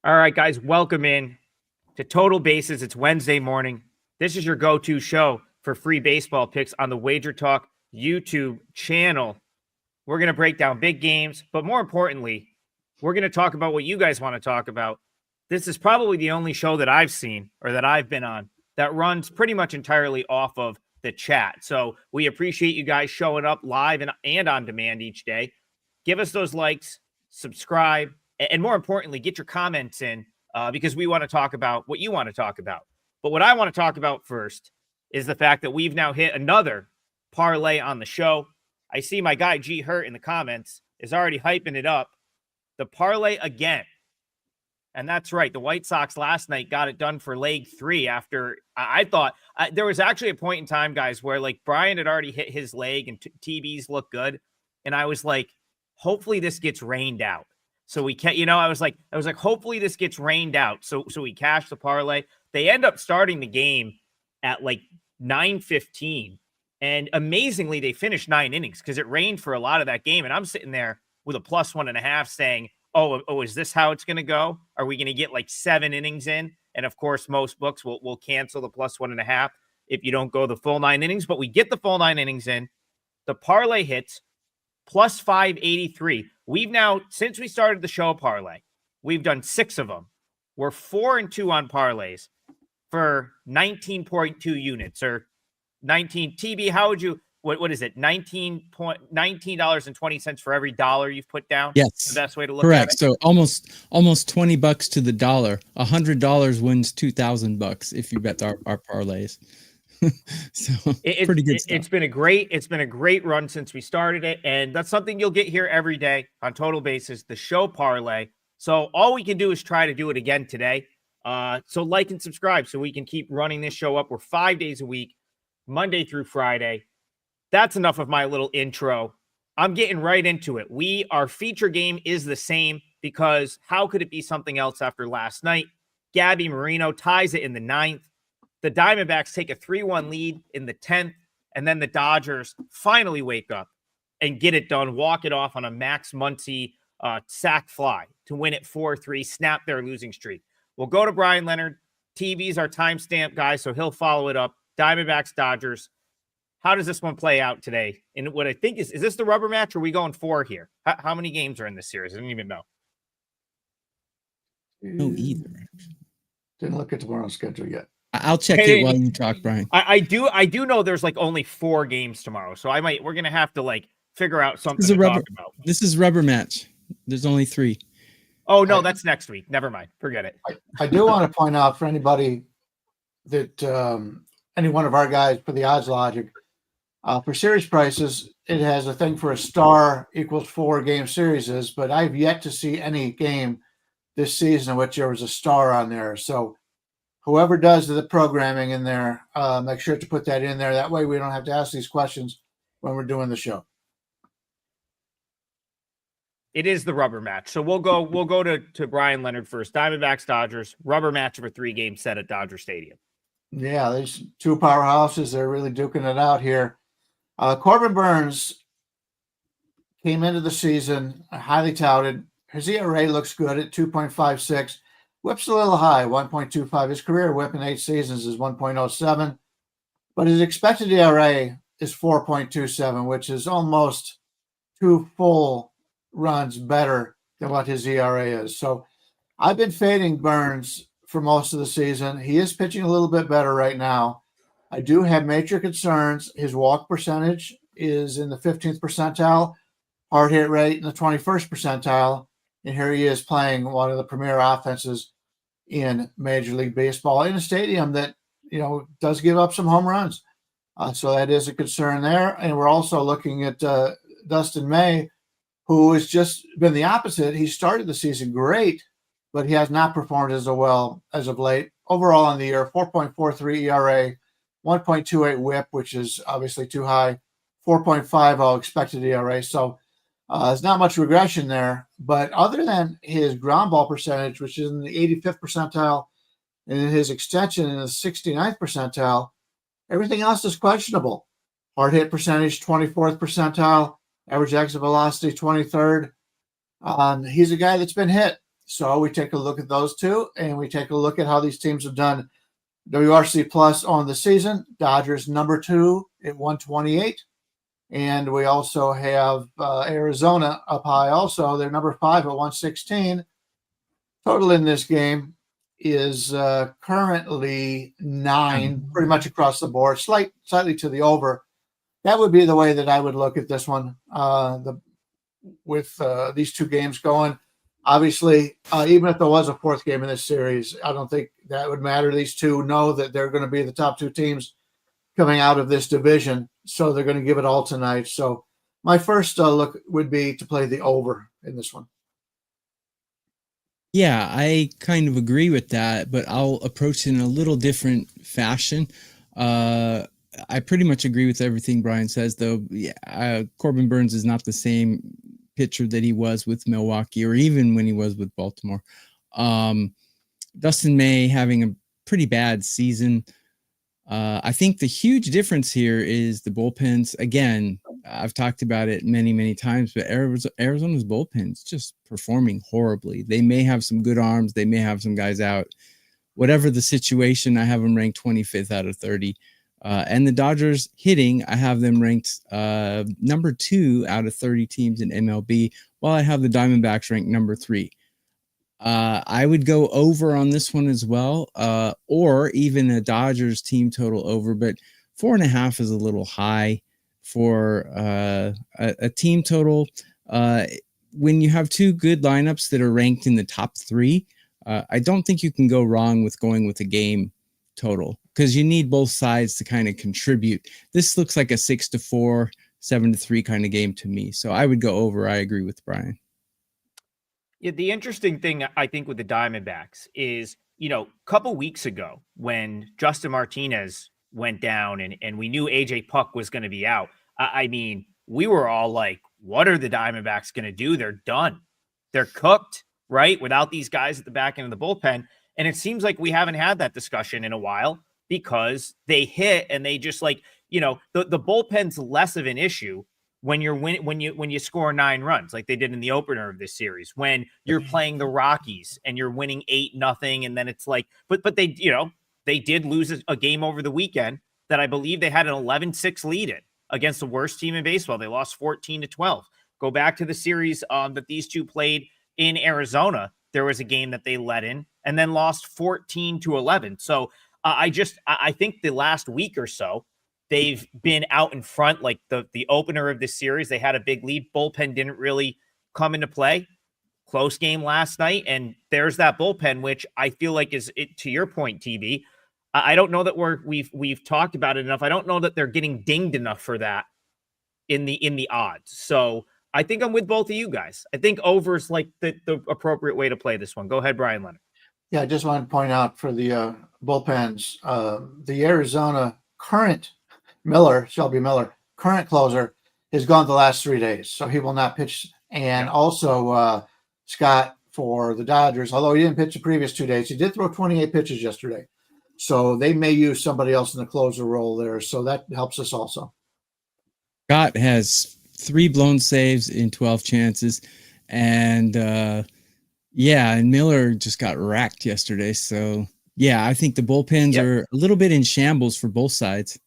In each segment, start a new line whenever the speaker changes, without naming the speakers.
All right, guys, welcome in to Total Bases. It's Wednesday morning. This is your go-to show for free baseball picks on the WagerTalk YouTube channel. We're going to break down big games, but more importantly, we're going to talk about what you guys want to talk about. This is probably the only show that I've seen or that I've been on that runs pretty much entirely off of the chat. So we appreciate you guys showing up live and on demand each day. Give us those likes, subscribe, and more importantly, get your comments in because we want to talk about what you want to talk about. But what I want to talk about first is the fact that we've now hit another parlay on the show. I see my guy G Hurt in the comments is already hyping it up. The parlay again. And that's right. The White Sox last night got it done for leg 3 after I thought there was actually a point in time, guys, where like Bryan had already hit his leg and TBs look good. And I was like, hopefully this gets rained out. So we can't, I was like, hopefully this gets rained out. So we cashed the parlay. They end up starting the game at like 9:15. And amazingly, they finished 9 innings because it rained for a lot of that game. And I'm sitting there with a +1.5 saying, oh, is this how it's going to go? Are we going to get like 7 innings in? And of course, most books will cancel the +1.5 if you don't go the full 9 innings. But we get the full 9 innings in. The parlay hits +583. We've now, since we started the show parlay, we've done 6 of them. We're 4-2 on parlays for 19.2 units or 19 TB. How would you, what is it? $19.20 for every dollar you've put down.
Yes.
The best way to look
correct.
at it.
So almost $20 to the dollar. $100 wins $2,000 if you bet our parlays. So pretty good stuff.
It's been a great run since we started it. And that's something you'll get here every day on Total Bases, the show parlay. So all we can do is try to do it again today. So like and subscribe so we can keep running this show up. We're 5 days a week, Monday through Friday. That's enough of my little intro. I'm getting right into it. Our feature game is the same because how could it be something else after last night? Gabby Marino ties it in the 9th. The Diamondbacks take a 3-1 lead in the 10th, and then the Dodgers finally wake up and get it done, walk it off on a Max Muncy sac fly to win it 4-3, snap their losing streak. We'll go to Bryan Leonard. TV's our timestamp guy, so he'll follow it up. Diamondbacks, Dodgers. How does this one play out today? And what I think is this the rubber match, or are we going 4 here? How many games are in this series? I didn't even know.
No, either.
Didn't look at tomorrow's schedule yet.
I'll check it while you talk, Brian.
I do know there's like only 4 games tomorrow, so we're gonna have to like figure out something to talk about.
This is rubber match. There's only 3.
Oh no, that's next week. Never mind. Forget it.
I do want to point out for anybody that any one of our guys for the odds logic for series prices, it has a thing for a star equals 4 game series, but I've yet to see any game this season in which there was a star on there. So whoever does the programming in there, make sure to put that in there. That way we don't have to ask these questions when we're doing the show.
It is the rubber match. So we'll go to Bryan Leonard first. Diamondbacks, Dodgers, rubber match of a 3-game set at Dodger Stadium.
Yeah, these 2 powerhouses, they're really duking it out here. Corbin Burns came into the season highly touted. His ERA looks good at 2.56. Whip's a little high, 1.25. His career whip in 8 seasons is 1.07. But his expected ERA is 4.27, which is almost 2 full runs better than what his ERA is. So I've been fading Burns for most of the season. He is pitching a little bit better right now. I do have major concerns. His walk percentage is in the 15th percentile, hard hit rate in the 21st percentile. And here he is playing one of the premier offenses in Major League Baseball in a stadium that, does give up some home runs. So that is a concern there. And we're also looking at Dustin May, who has just been the opposite. He started the season great, but he has not performed as well as of late. Overall in the year, 4.43 ERA, 1.28 whip, which is obviously too high, 4.50 expected ERA. So there's not much regression there. But other than his ground ball percentage, which is in the 85th percentile, and his extension in the 69th percentile, everything else is questionable. Hard hit percentage, 24th percentile, average exit velocity, 23rd. He's a guy that's been hit. So we take a look at those two, and we take a look at how these teams have done. WRC plus on the season, Dodgers number 2 at 128. And we also have Arizona up high also. They're number 5 at 116. Total in this game is currently 9, pretty much across the board, slightly to the over. That would be the way that I would look at this one with these two games going. Obviously, even if there was a fourth game in this series, I don't think that would matter. These two know that they're going to be the top 2 teams coming out of this division, so they're going to give it all tonight. So my first look would be to play the over in this one.
Yeah, I kind of agree with that, but I'll approach it in a little different fashion. I pretty much agree with everything Bryan says, though. Yeah, Corbin Burnes is not the same pitcher that he was with Milwaukee or even when he was with Baltimore. Dustin May having a pretty bad season. I think the huge difference here is the bullpens. Again, I've talked about it many, many times, but Arizona's bullpen's just performing horribly. They may have some good arms. They may have some guys out. Whatever the situation, I have them ranked 25th out of 30. And the Dodgers hitting, I have them ranked number 2 out of 30 teams in MLB, while I have the Diamondbacks ranked number 3. I would go over on this one as well, or even a Dodgers team total over, but 4.5 is a little high for a team total. When you have 2 good lineups that are ranked in the top 3, I don't think you can go wrong with going with a game total, because you need both sides to kind of contribute. This looks like a 6-4, 7-3 kind of game to me. So I would go over. I agree with Bryan.
Yeah, the interesting thing I think with the Diamondbacks is, a couple weeks ago when Justin Martinez went down and we knew AJ Puck was going to be out, I mean, we were all like, what are the Diamondbacks going to do? They're done. They're cooked, right? Without these guys at the back end of the bullpen. And it seems like we haven't had that discussion in a while because they hit and they just the bullpen's less of an issue when you score 9 runs like they did in the opener of this series, when you're playing the Rockies and you're winning 8-0. And then it's like, but they, they did lose a game over the weekend that I believe they had an 11-6 lead in against the worst team in baseball. They lost 14-12. Go back to the series that these two played in Arizona. There was a game that they let in and then lost 14-11. So I think the last week or so, they've been out in front. Like the opener of this series, they had a big lead. Bullpen didn't really come into play. Close game last night. And there's that bullpen, which I feel like is it, to your point, TV. I don't know that we've talked about it enough. I don't know that they're getting dinged enough for that in the odds. So I think I'm with both of you guys. I think over is like the appropriate way to play this one. Go ahead, Bryan Leonard.
Yeah, I just want to point out for the bullpens, the Arizona current Shelby Miller, current closer, has gone the last 3 days, so he will not pitch. And also Scott for the Dodgers, although he didn't pitch the previous 2 days, he did throw 28 pitches yesterday. So they may use somebody else in the closer role there. So that helps us also.
Scott has 3 blown saves in 12 chances. And and Miller just got racked yesterday. So yeah, I think the bullpens are a little bit in shambles for both sides.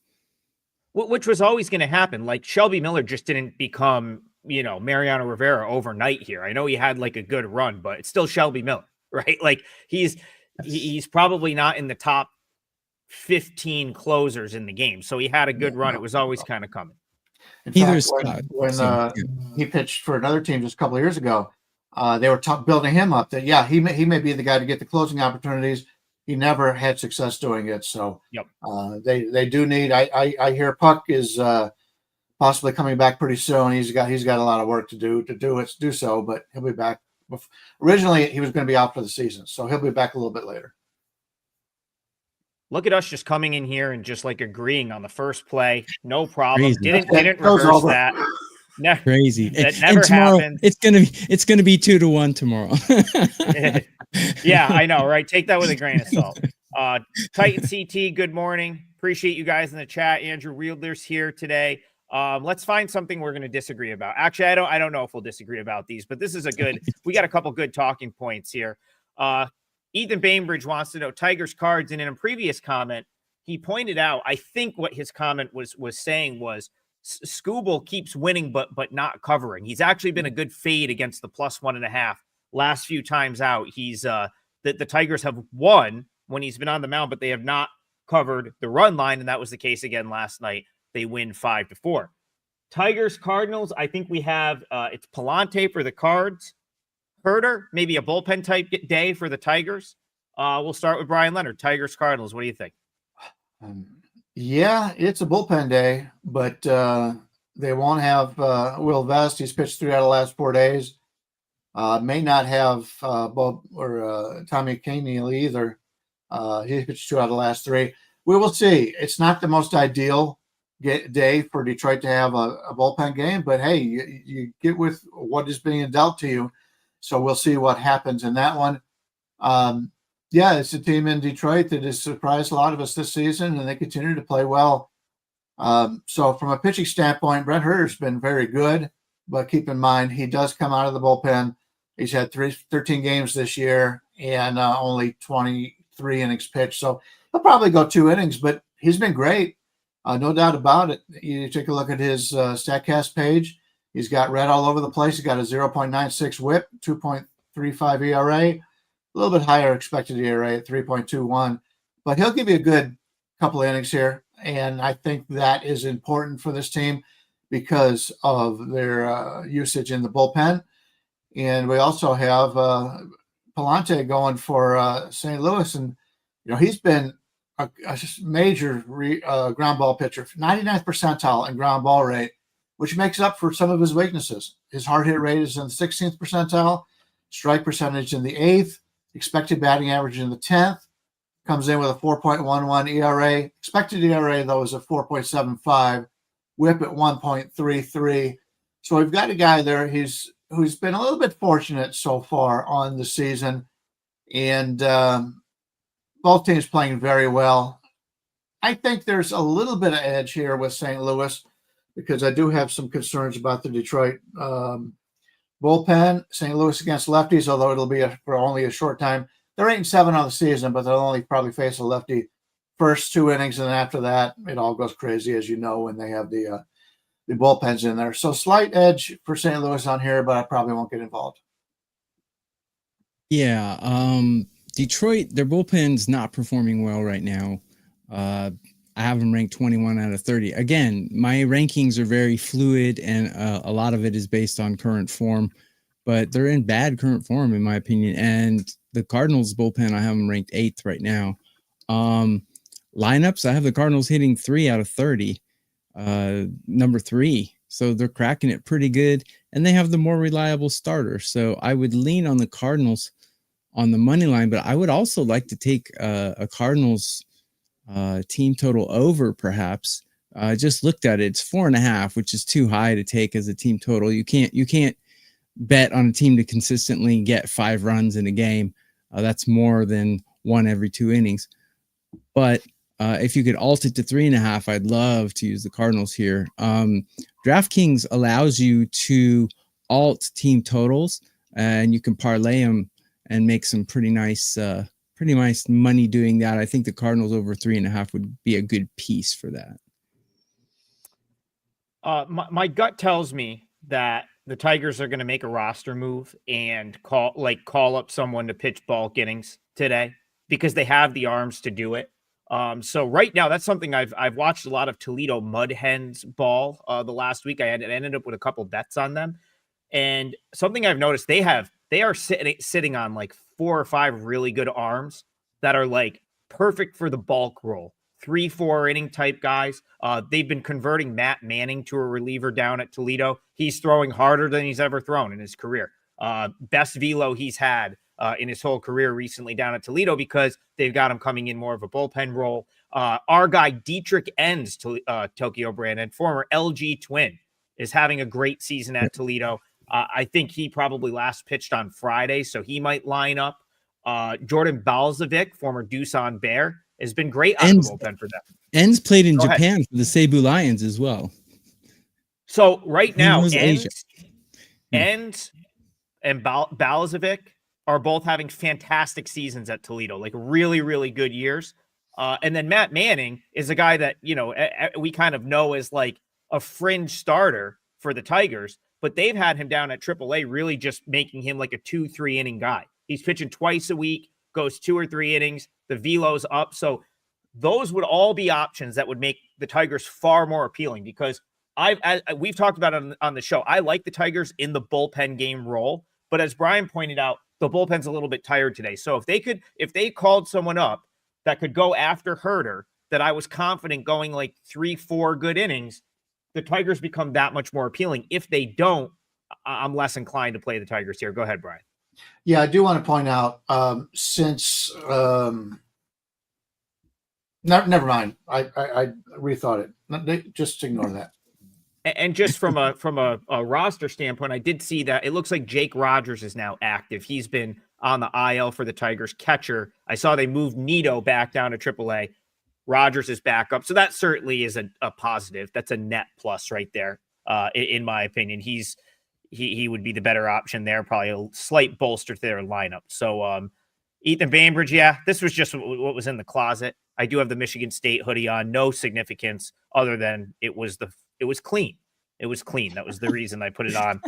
Which was always going to happen. Like Shelby Miller just didn't become, Mariano Rivera overnight here. I know he had like a good run, but it's still Shelby Miller, right? Like he's probably not in the top 15 closers in the game. So he had a good run. It was always kind of coming.
In fact, when he pitched for another team just a couple of years ago, they were building him up that, he may be the guy to get the closing opportunities. He never had success doing it. So they do need, I hear Puck is possibly coming back pretty soon. He's got a lot of work to do so, but he'll be back. Originally he was going to be out for the season, so he'll be back a little bit later.
Look at us just coming in here and just like agreeing on the first play. No problem.
Crazy.
Didn't reverse that.
Crazy.
That never
tomorrow,
happened.
It's gonna be 2-1 tomorrow.
Yeah, I know, right? Take that with a grain of salt. Titan CT, good morning. Appreciate you guys in the chat. Andrew Wielder's here today. Let's find something we're going to disagree about. Actually, I don't know if we'll disagree about these, but this is a good, we got a couple good talking points here. Ethan Bainbridge wants to know Tigers cards. And in a previous comment, he pointed out, I think what his comment was saying was Scooble keeps winning, but not covering. He's actually been a good fade against the +1.5 last few times out. He's the Tigers have won when he's been on the mound, but they have not covered the run line. And that was the case again last night. They win 5-4. Tigers, Cardinals. I think we have it's Palante for the Cards. Herder, maybe a bullpen type day for the Tigers. We'll start with Brian Leonard. Tigers, Cardinals. What do you think?
Yeah, it's a bullpen day, but they won't have Will Vest. He's pitched 3 out of the last 4 days. May not have Bob or Tommy Kahnle either. He pitched 2 out of the last 3. We will see. It's not the most ideal day for Detroit to have a bullpen game, but hey, you get with what is being dealt to you. So we'll see what happens in that one. Yeah, it's a team in Detroit that has surprised a lot of us this season, and they continue to play well. So from a pitching standpoint, Brent Herder's been very good, but keep in mind, he does come out of the bullpen. He's had 13 games this year and only 23 innings pitched. So he'll probably go 2 innings, but he's been great. No doubt about it. You take a look at his StatCast page. He's got red all over the place. He's got a 0.96 whip, 2.35 ERA, a little bit higher expected ERA at 3.21. But he'll give you a good couple of innings here. And I think that is important for this team because of their usage in the bullpen. And we also have Palante going for St. Louis. And, he's been a major ground ball pitcher, 99th percentile in ground ball rate, which makes up for some of his weaknesses. His hard hit rate is in the 16th percentile, strike percentage in the 8th, expected batting average in the 10th, comes in with a 4.11 ERA. Expected ERA, though, is a 4.75, whip at 1.33. So we've got a guy there who's been a little bit fortunate so far on the season, and both teams playing very well. I think there's a little bit of edge here with St. Louis because I do have some concerns about the Detroit bullpen. St. Louis against lefties, although it'll be for only a short time. They're 8-7 on the season, but they'll only probably face a lefty first 2 innings, and then after that, it all goes crazy, as you know, when they have the bullpens in there. So slight edge for St. Louis on here, but I probably won't get involved.
Yeah, Detroit, their bullpen's not performing well right now. I have them ranked 21 out of 30. Again, my rankings are very fluid, and a lot of it is based on current form, but they're in bad current form, in my opinion. And the Cardinals bullpen, I have them ranked 8th right now. Lineups, I have the Cardinals hitting 3 out of 30, number 3. So they're cracking it pretty good, and they have the more reliable starter. So I would lean on the Cardinals on the money line, but I would also like to take a Cardinals team total over, perhaps. Just looked at it; it's 4.5, which is too high to take as a team total. You can't bet on a team to consistently get 5 runs in a game. That's more than 1 every 2 innings. But if you could alt it to 3.5, I'd love to use the Cardinals here. DraftKings allows you to alt team totals, and you can parlay them and make some pretty nice money doing that. I think the Cardinals over 3.5 would be a good piece for that.
My gut tells me that the Tigers are going to make a roster move and call up someone to pitch bulk innings today because they have the arms to do it. So right now, that's something I've watched a lot of Toledo Mud Hens ball the last week. I ended up with a couple bets on them, and something I've noticed they are sitting on like 4 or 5 really good arms that are like perfect for the bulk role. 3-4 inning type guys. They've been converting Matt Manning to a reliever down at Toledo. He's throwing harder than he's ever thrown in his career. Best velo he's had in his whole career recently down at Toledo because they've got him coming in more of a bullpen role. Our guy Dietrich Enns, Tokyo Brandon, former LG Twin, is having a great season at Toledo. I think he probably last pitched on Friday, so he might line up. Jordan Balzovic, former Doosan Bear, has been great on the bullpen for them.
Enns played in Japan for the Seibu Lions as well.
So right now,
was Asia.
Enns and Balazovic are both having fantastic seasons at Toledo, like really, really good years. And then Matt Manning is a guy that, we kind of know as like a fringe starter for the Tigers, but they've had him down at AAA, really just making him like a 2-3 inning guy. He's pitching twice a week, goes 2 or 3 innings. The velo's up. So those would all be options that would make the Tigers far more appealing, because we've talked about it on the show. I like the Tigers in the bullpen game role, but as Bryan pointed out, the bullpen's a little bit tired today. So if they called someone up that could go after Herter, that I was confident going like 3-4 good innings, the Tigers become that much more appealing. If they don't, I'm less inclined to play the Tigers here. Go ahead, Bryan.
Yeah, I do want to point out, since never mind. I rethought it. Just ignore that.
And just from a roster standpoint, I did see that it looks like Jake Rogers is now active. He's been on the IL for the Tigers. Catcher, I saw they moved Nito back down to AAA. Rogers is back up. So that certainly is a positive. That's a net plus right there, in my opinion. He would be the better option there, probably a slight bolster to their lineup. So Ethan Bainbridge, yeah, this was just what was in the closet. I do have the Michigan State hoodie on. No significance other than it was clean. It was clean. That was the reason I put it on.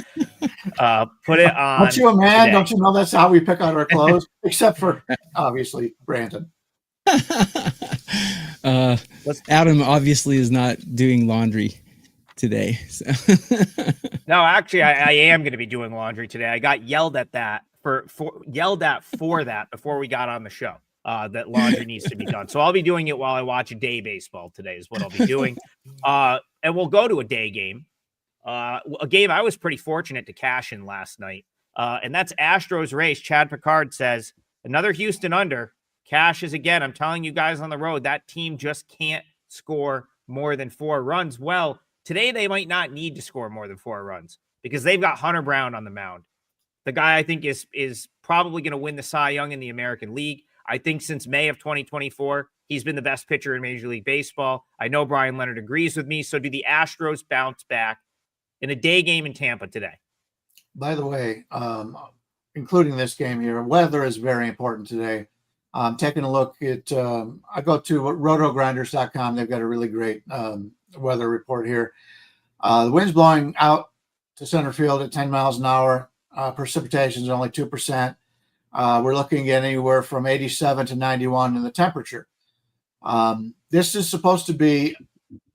Put it on.
Aren't you a man?
Today.
Don't you know that's how we pick out our clothes? Except for, obviously, Brandon.
Adam obviously is not doing laundry today. So.
No, actually, I am going to be doing laundry today. I got yelled at for that before we got on the show. That laundry needs to be done. So I'll be doing it while I watch day baseball today is what I'll be doing. And we'll go to a day game. A game I was pretty fortunate to cash in last night. And that's Astros Rays. Chad Picard says, another Houston under. Cashes again. I'm telling you guys on the road, that team just can't score more than 4 runs. Well, today they might not need to score more than 4 runs because they've got Hunter Brown on the mound. The guy I think is probably going to win the Cy Young in the American League. I think since May of 2024, he's been the best pitcher in Major League Baseball. I know Brian Leonard agrees with me. So do the Astros bounce back in a day game in Tampa today?
By the way, including this game here, weather is very important today. Taking a look at, I go to rotogrinders.com. They've got a really great weather report here. The wind's blowing out to center field at 10 miles an hour. Precipitation is only 2%. We're looking at anywhere from 87 to 91 in the temperature. This is supposed to be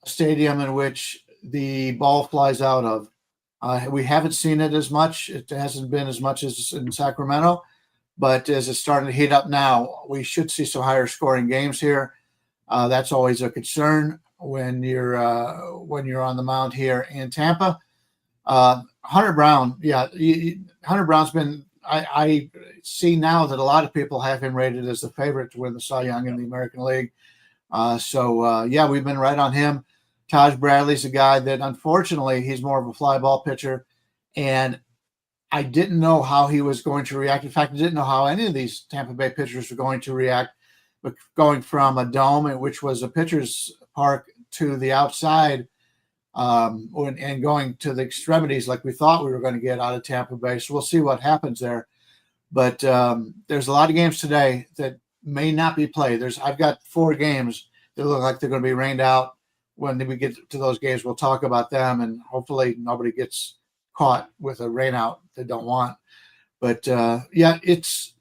a stadium in which the ball flies out of. We haven't seen it as much. It hasn't been as much as in Sacramento, but as it's starting to heat up now, we should see some higher scoring games here. That's always a concern when you're on the mound here in Tampa. Hunter Brown, yeah, Hunter Brown's been. I see now that a lot of people have him rated as the favorite to win the Cy Young in the American League. Yeah, we've been right on him. Taj Bradley's a guy that, unfortunately, he's more of a fly ball pitcher, and I didn't know how he was going to react. In fact, I didn't know how any of these Tampa Bay pitchers were going to react. But going from a dome, which was a pitcher's park, to the outside, and going to the extremities like we thought we were going to get out of Tampa Bay. So we'll see what happens there. But there's a lot of games today that may not be played. I've got 4 games that look like they're going to be rained out. When we get to those games, we'll talk about them, and hopefully nobody gets caught with a rain out they don't want. But yeah, it's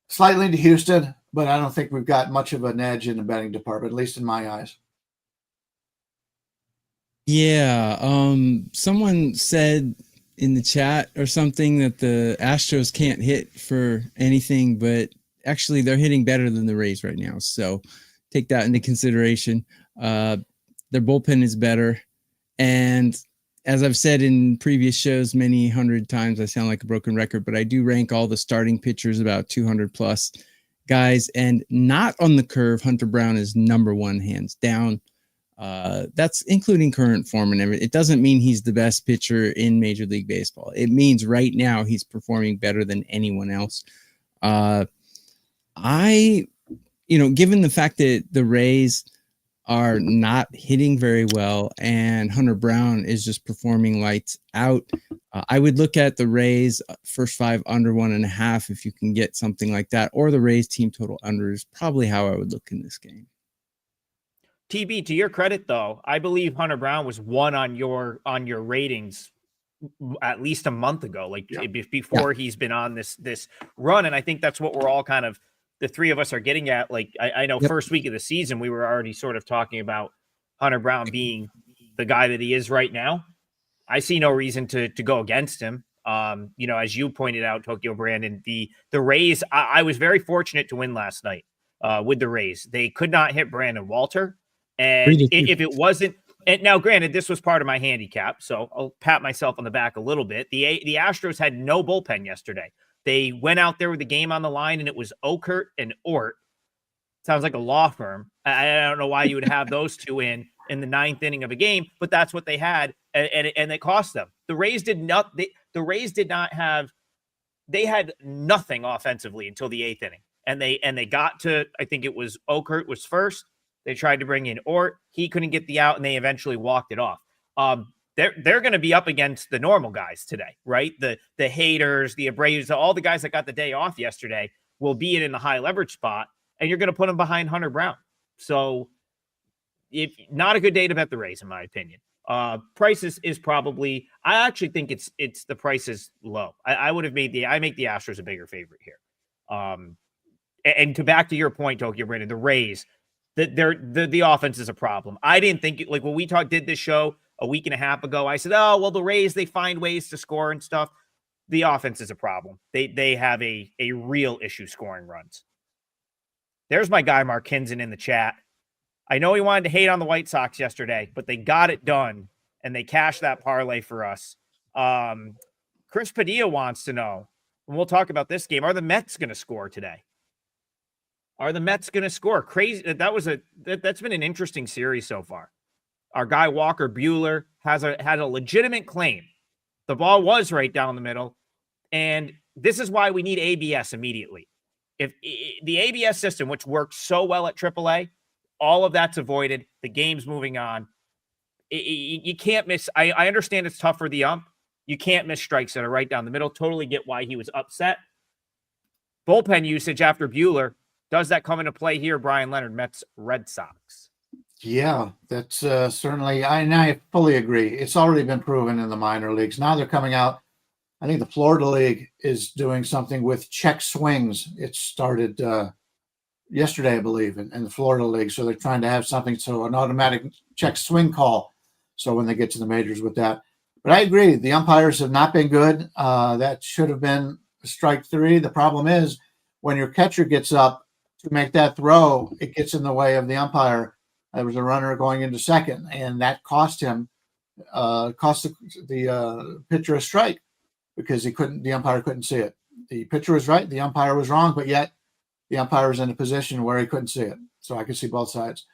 slightly into Houston, but I don't think we've got much of an edge in the betting department, at least in my eyes.
Yeah. Someone said in the chat or something that the Astros can't hit for anything, but actually they're hitting better than the Rays right now. So take that into consideration. Their bullpen is better. And as I've said in previous shows many hundred times, I sound like a broken record, but I do rank all the starting pitchers about 200 plus guys, and not on the curve. Hunter Brown is number 1, hands down. That's including current form and everything. It doesn't mean he's the best pitcher in Major League Baseball. It means right now he's performing better than anyone else. Given the fact that the Rays are not hitting very well, and Hunter Brown is just performing lights out. I would look at the Rays first 5 under 1.5 if you can get something like that, or the Rays team total under is probably how I would look in this game.
TB, to your credit, though, I believe Hunter Brown was 1 on your ratings at least a month ago, before he's been on this run. And I think that's what we're all kind of, the three of us are getting at. Like, I know first week of the season, we were already sort of talking about Hunter Brown being the guy that he is right now. I see no reason to go against him. As you pointed out, Tokyo Brandon, the Rays, I was very fortunate to win last night with the Rays. They could not hit Brandon Walter. And if it wasn't, and now granted, this was part of my handicap, so I'll pat myself on the back a little bit. The Astros had no bullpen yesterday. They went out there with the game on the line, and it was Okert and Ort. Sounds like a law firm. I don't know why you would have those two in the 9th inning of a game, but that's what they had, and it cost them. The Rays did not. The Rays did not have. They had nothing offensively until the 8th inning, and they got to. I think it was Okert was first. They tried to bring in Ort. He couldn't get the out, and they eventually walked it off. They're going to be up against the normal guys today, right? The haters, the Abreu's, all the guys that got the day off yesterday will be in the high leverage spot, and you're going to put them behind Hunter Brown. So, if not a good day to bet the Rays, in my opinion. Price is probably. I actually think it's the price is low. I would have make the Astros a bigger favorite here. And to back to your point, Tokyo Brandon, the Rays. The offense is a problem. I didn't think like when we did this show a week and a half ago, I said, oh, well, the Rays, they find ways to score and stuff. The offense is a problem. They have a real issue scoring runs. There's my guy, Mark Hinson, in the chat. I know he wanted to hate on the White Sox yesterday, but they got it done and they cashed that parlay for us. Chris Padilla wants to know, and we'll talk about this game, are the Mets going to score today? Are the Mets going to score? Crazy. That's been an interesting series so far. Our guy Walker Buehler had a legitimate claim. The ball was right down the middle, and this is why we need ABS immediately. If the ABS system, which works so well at AAA, all of that's avoided. The game's moving on. You can't miss. I understand it's tough for the ump. You can't miss strikes that are right down the middle. Totally get why he was upset. Bullpen usage after Buehler. Does that come into play here, Brian Leonard, Mets, Red Sox?
Yeah, that's certainly, I fully agree. It's already been proven in the minor leagues. Now they're coming out. I think the Florida League is doing something with check swings. It started yesterday, I believe, in the Florida League. So they're trying to have something, so an automatic check swing call. So when they get to the majors with that. But I agree. The umpires have not been good. That should have been strike 3. The problem is when your catcher gets up to make that throw, it gets in the way of the umpire. There was a runner going into second, and that cost him, the pitcher a strike because the umpire couldn't see it. The pitcher was right, the umpire was wrong, but yet the umpire was in a position where he couldn't see it. So I could see both sides.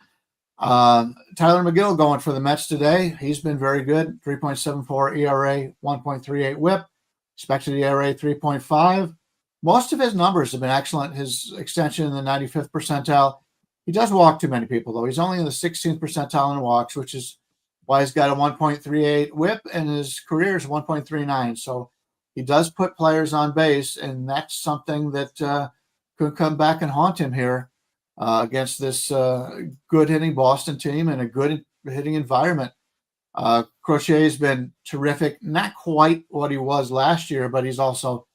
Tyler McGill going for the Mets today. He's been very good. 3.74 ERA, 1.38 WHIP, expected ERA 3.5. Most of his numbers have been excellent. His extension in the 95th percentile. He does walk too many people, though. He's only in the 16th percentile in walks, which is why he's got a 1.38 WHIP, and his career is 1.39. So he does put players on base, and that's something that could come back and haunt him here against this good hitting Boston team and a good hitting environment. Crochet's been terrific. Not quite what he was last year, but he's also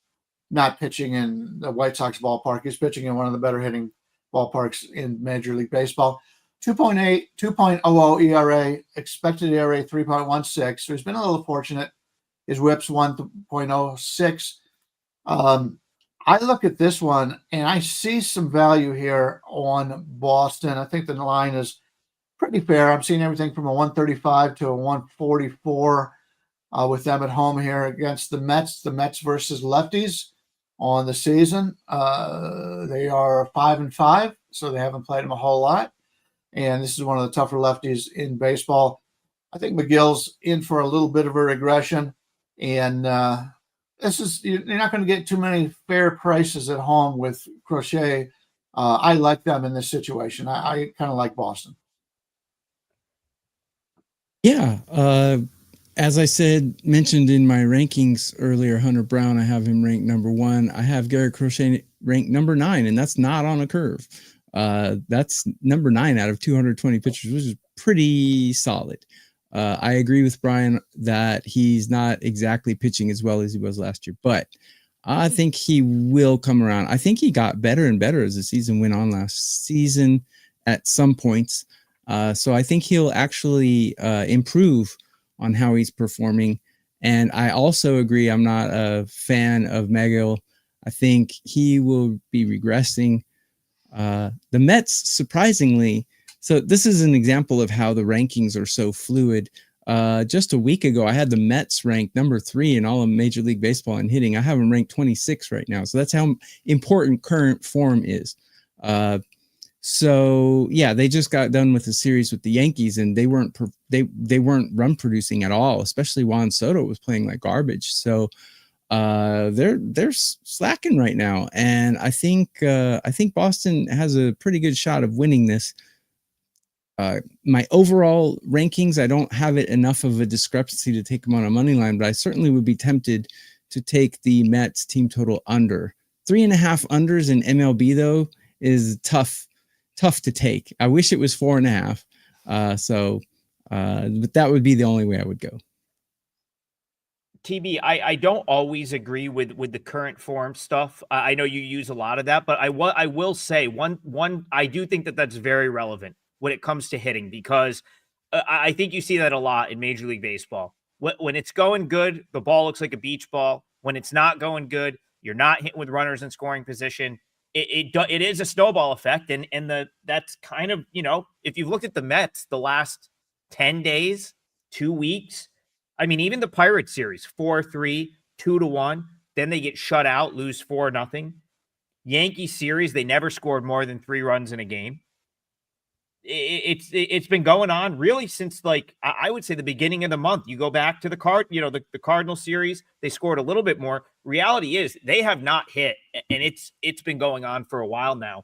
not pitching in the White Sox ballpark. He's pitching in one of the better hitting ballparks in Major League Baseball. 2.00 ERA, expected ERA 3.16. So he's been a little fortunate. His whip's 1.06. I look at this one and I see some value here on Boston. I think the line is pretty fair. I'm seeing everything from a 135 to a 144 with them at home here against the Mets. The Mets versus lefties on the season. They are 5-5, so they haven't played them a whole lot. And this is one of the tougher lefties in baseball. I think McGill's in for a little bit of a regression. And you're not going to get too many fair prices at home with Crochet. I like them in this situation. I kind of like Boston.
Yeah. As I mentioned in my rankings earlier, Hunter Brown, I have him ranked number 1. I have Garrett Crochet ranked number 9, and that's not on a curve. That's number 9 out of 220 pitchers, which is pretty solid. I agree with Bryan that he's not exactly pitching as well as he was last year, but I think he will come around. I think he got better and better as the season went on last season at some points. So I think he'll actually improve on how he's performing. And I also agree, I'm not a fan of Megill. I think he will be regressing. The Mets, surprisingly, so this is an example of how the rankings are so fluid. Just a week ago, I had the Mets ranked number 3 in all of Major League Baseball in hitting. I have them ranked 26 right now. So that's how important current form is. So yeah, they just got done with a series with the Yankees, and they weren't run producing at all. Especially Juan Soto was playing like garbage. So they're slacking right now, and I think Boston has a pretty good shot of winning this. My overall rankings, I don't have it enough of a discrepancy to take them on a money line, but I certainly would be tempted to take the Mets team total under. 3.5 unders in MLB though is tough to take. I wish it was 4.5. But that would be the only way I would go.
TB, I don't always agree with the current form stuff. I know you use a lot of that, but I will say one I do think that's very relevant when it comes to hitting, because I think you see that a lot in Major League Baseball. When it's going good, the ball looks like a beach ball. When it's not going good, you're not hitting with runners in scoring position. It is a snowball effect, and that's kind of, if you've looked at the Mets the last 10 days, 2 weeks. I mean, even the Pirates series, 4-3, 2-1. Then they get shut out, lose 4-0. Yankee series, they never scored more than 3 runs in a game. It's been going on really since, like, I would say the beginning of the month. You go back to the Cardinals series, they scored a little bit more. Reality is they have not hit, and it's been going on for a while now.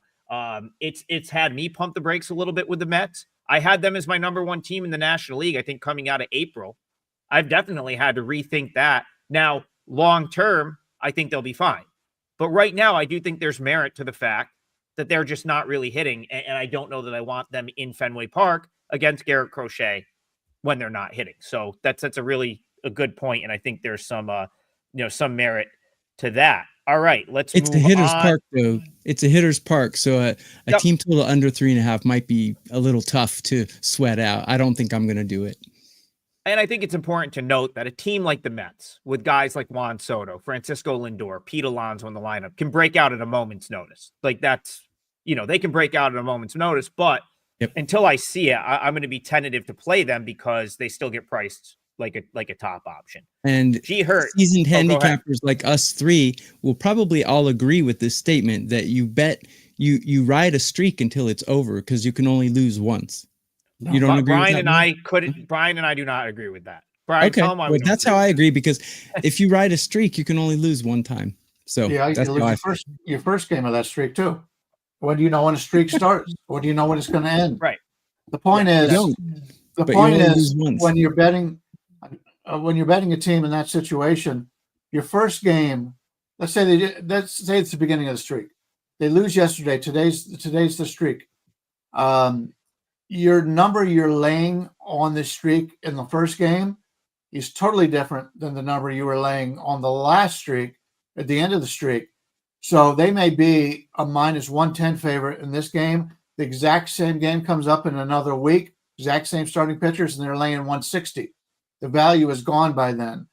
It's had me pump the brakes a little bit with the Mets. I had them as my number 1 team in the National League, I think, coming out of April. I've definitely had to rethink that. Now, long term, I think they'll be fine. But right now, I do think there's merit to the fact that they're just not really hitting. And I don't know that I want them in Fenway Park against Garrett Crochet when they're not hitting. So that's a good point. And I think there's some merit to that. All right,
It's a hitter's park, though. It's a hitter's park. So a team total under 3.5 might be a little tough to sweat out. I don't think I'm going to do it.
And I think it's important to note that a team like the Mets, with guys like Juan Soto, Francisco Lindor, Pete Alonso in the lineup, can break out at a moment's notice. Like, that's, they can break out at a moment's notice. But until I see it, I'm going to be tentative to play them because they still get priced like a top option.
And seasoned handicappers like us 3 will probably all agree with this statement that you bet you ride a streak until it's over because you can only lose once.
No,
you don't agree
Bryan
with that?
Brian and I do not agree with that. Bryan,
okay, well, that's how I agree, because if you ride a streak, you can only lose one time. So
yeah,
that's
you lose your first game of that streak too. When do you know when a streak starts? When do you know when it's going to end?
Right.
The point is, when you're betting a team in that situation, your first game, let's say it's the beginning of the streak. They lose yesterday. Today's the streak. Your number you're laying on the streak in the first game is totally different than the number you were laying on the last streak at the end of the streak. So they may be a minus 110 favorite in this game. The exact same game comes up in another week, exact same starting pitchers, and they're laying 160. The value is gone by then.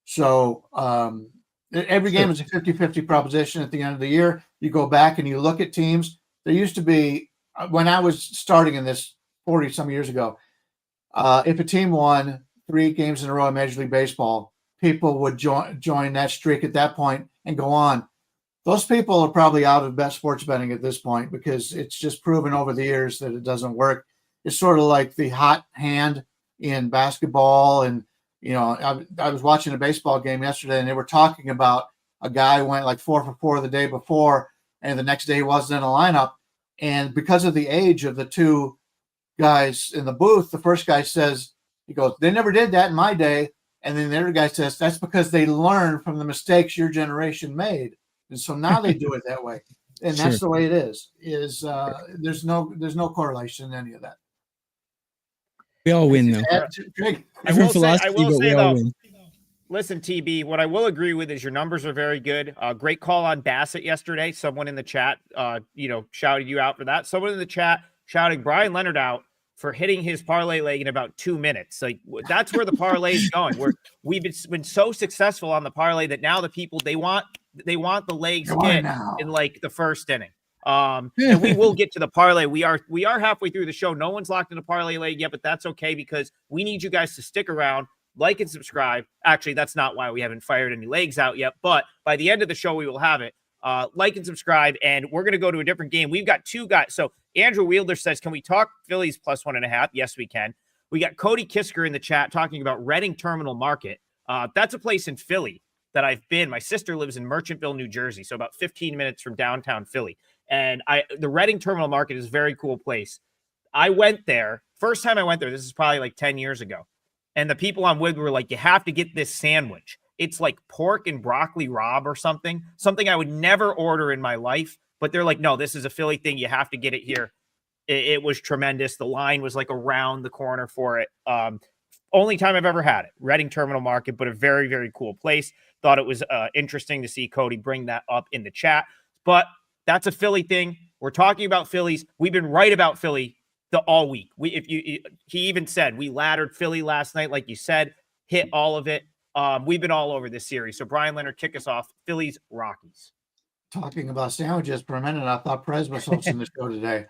So every game is a 50-50 proposition at the end of the year. You go back and you look at teams. There used to be, when I was starting in this 40-some years ago, if a team won 3 games in a row in Major League Baseball, people would join that streak at that point and go on. Those people are probably out of best sports betting at this point because it's just proven over the years that it doesn't work. It's sort of like the hot hand in basketball. And, I was watching a baseball game yesterday and they were talking about a guy who went like 4 for 4 the day before and the next day he wasn't in a lineup. And because of the age of the 2 guys in the booth, the first guy says, He goes, they never did that in my day. And then the other guy says, that's because they learned from the mistakes your generation made. And so now they do it that way. And that's the way it is there's no correlation in any of that.
We all win, though. Different philosophy, but we all win.
Listen, TB, what I will agree with is your numbers are very good. Great call on Bassett yesterday. Someone in the chat, shouted you out for that. Someone in the chat shouting Bryan Leonard out for hitting his parlay leg in about 2 minutes. Like, that's where the parlay is going. We've been so successful on the parlay that now the people, they want the legs hit in like the first inning. And we will get to the parlay. We are halfway through the show. No one's locked in a parlay leg yet, but that's okay because we need you guys to stick around, like and subscribe. Actually, that's not why we haven't fired any legs out yet, but by the end of the show, we will have it. Like and subscribe, and we're going to go to a different game. We've got two guys. So Andrew Wielder says, can we talk Phillies plus 1.5? Yes, we can. We got Cody Kisker in the chat talking about Reading Terminal Market. That's a place in Philly that I've been. My sister lives in Merchantville, New Jersey, so about 15 minutes from downtown Philly. And the Reading Terminal Market is a very cool place. I went there. First time I went there, this is probably like 10 years ago. And the people I'm with were like, you have to get this sandwich. It's like pork and broccoli rabe or something I would never order in my life. But they're like, no, this is a Philly thing. You have to get it here. It was tremendous. The line was like around the corner for it. Only time I've ever had it. Reading Terminal Market, but a very, very cool place. Thought it was interesting to see Cody bring that up in the chat. But that's a Philly thing. We're talking about Phillies. We've been right about Philly all week. He even said we laddered Philly last night, like you said, hit all of it. We've been all over this series. So Bryan Leonard, kick us off. Phillies, Rockies.
Talking about sandwiches for a minute, I thought Perez was hosting the show today.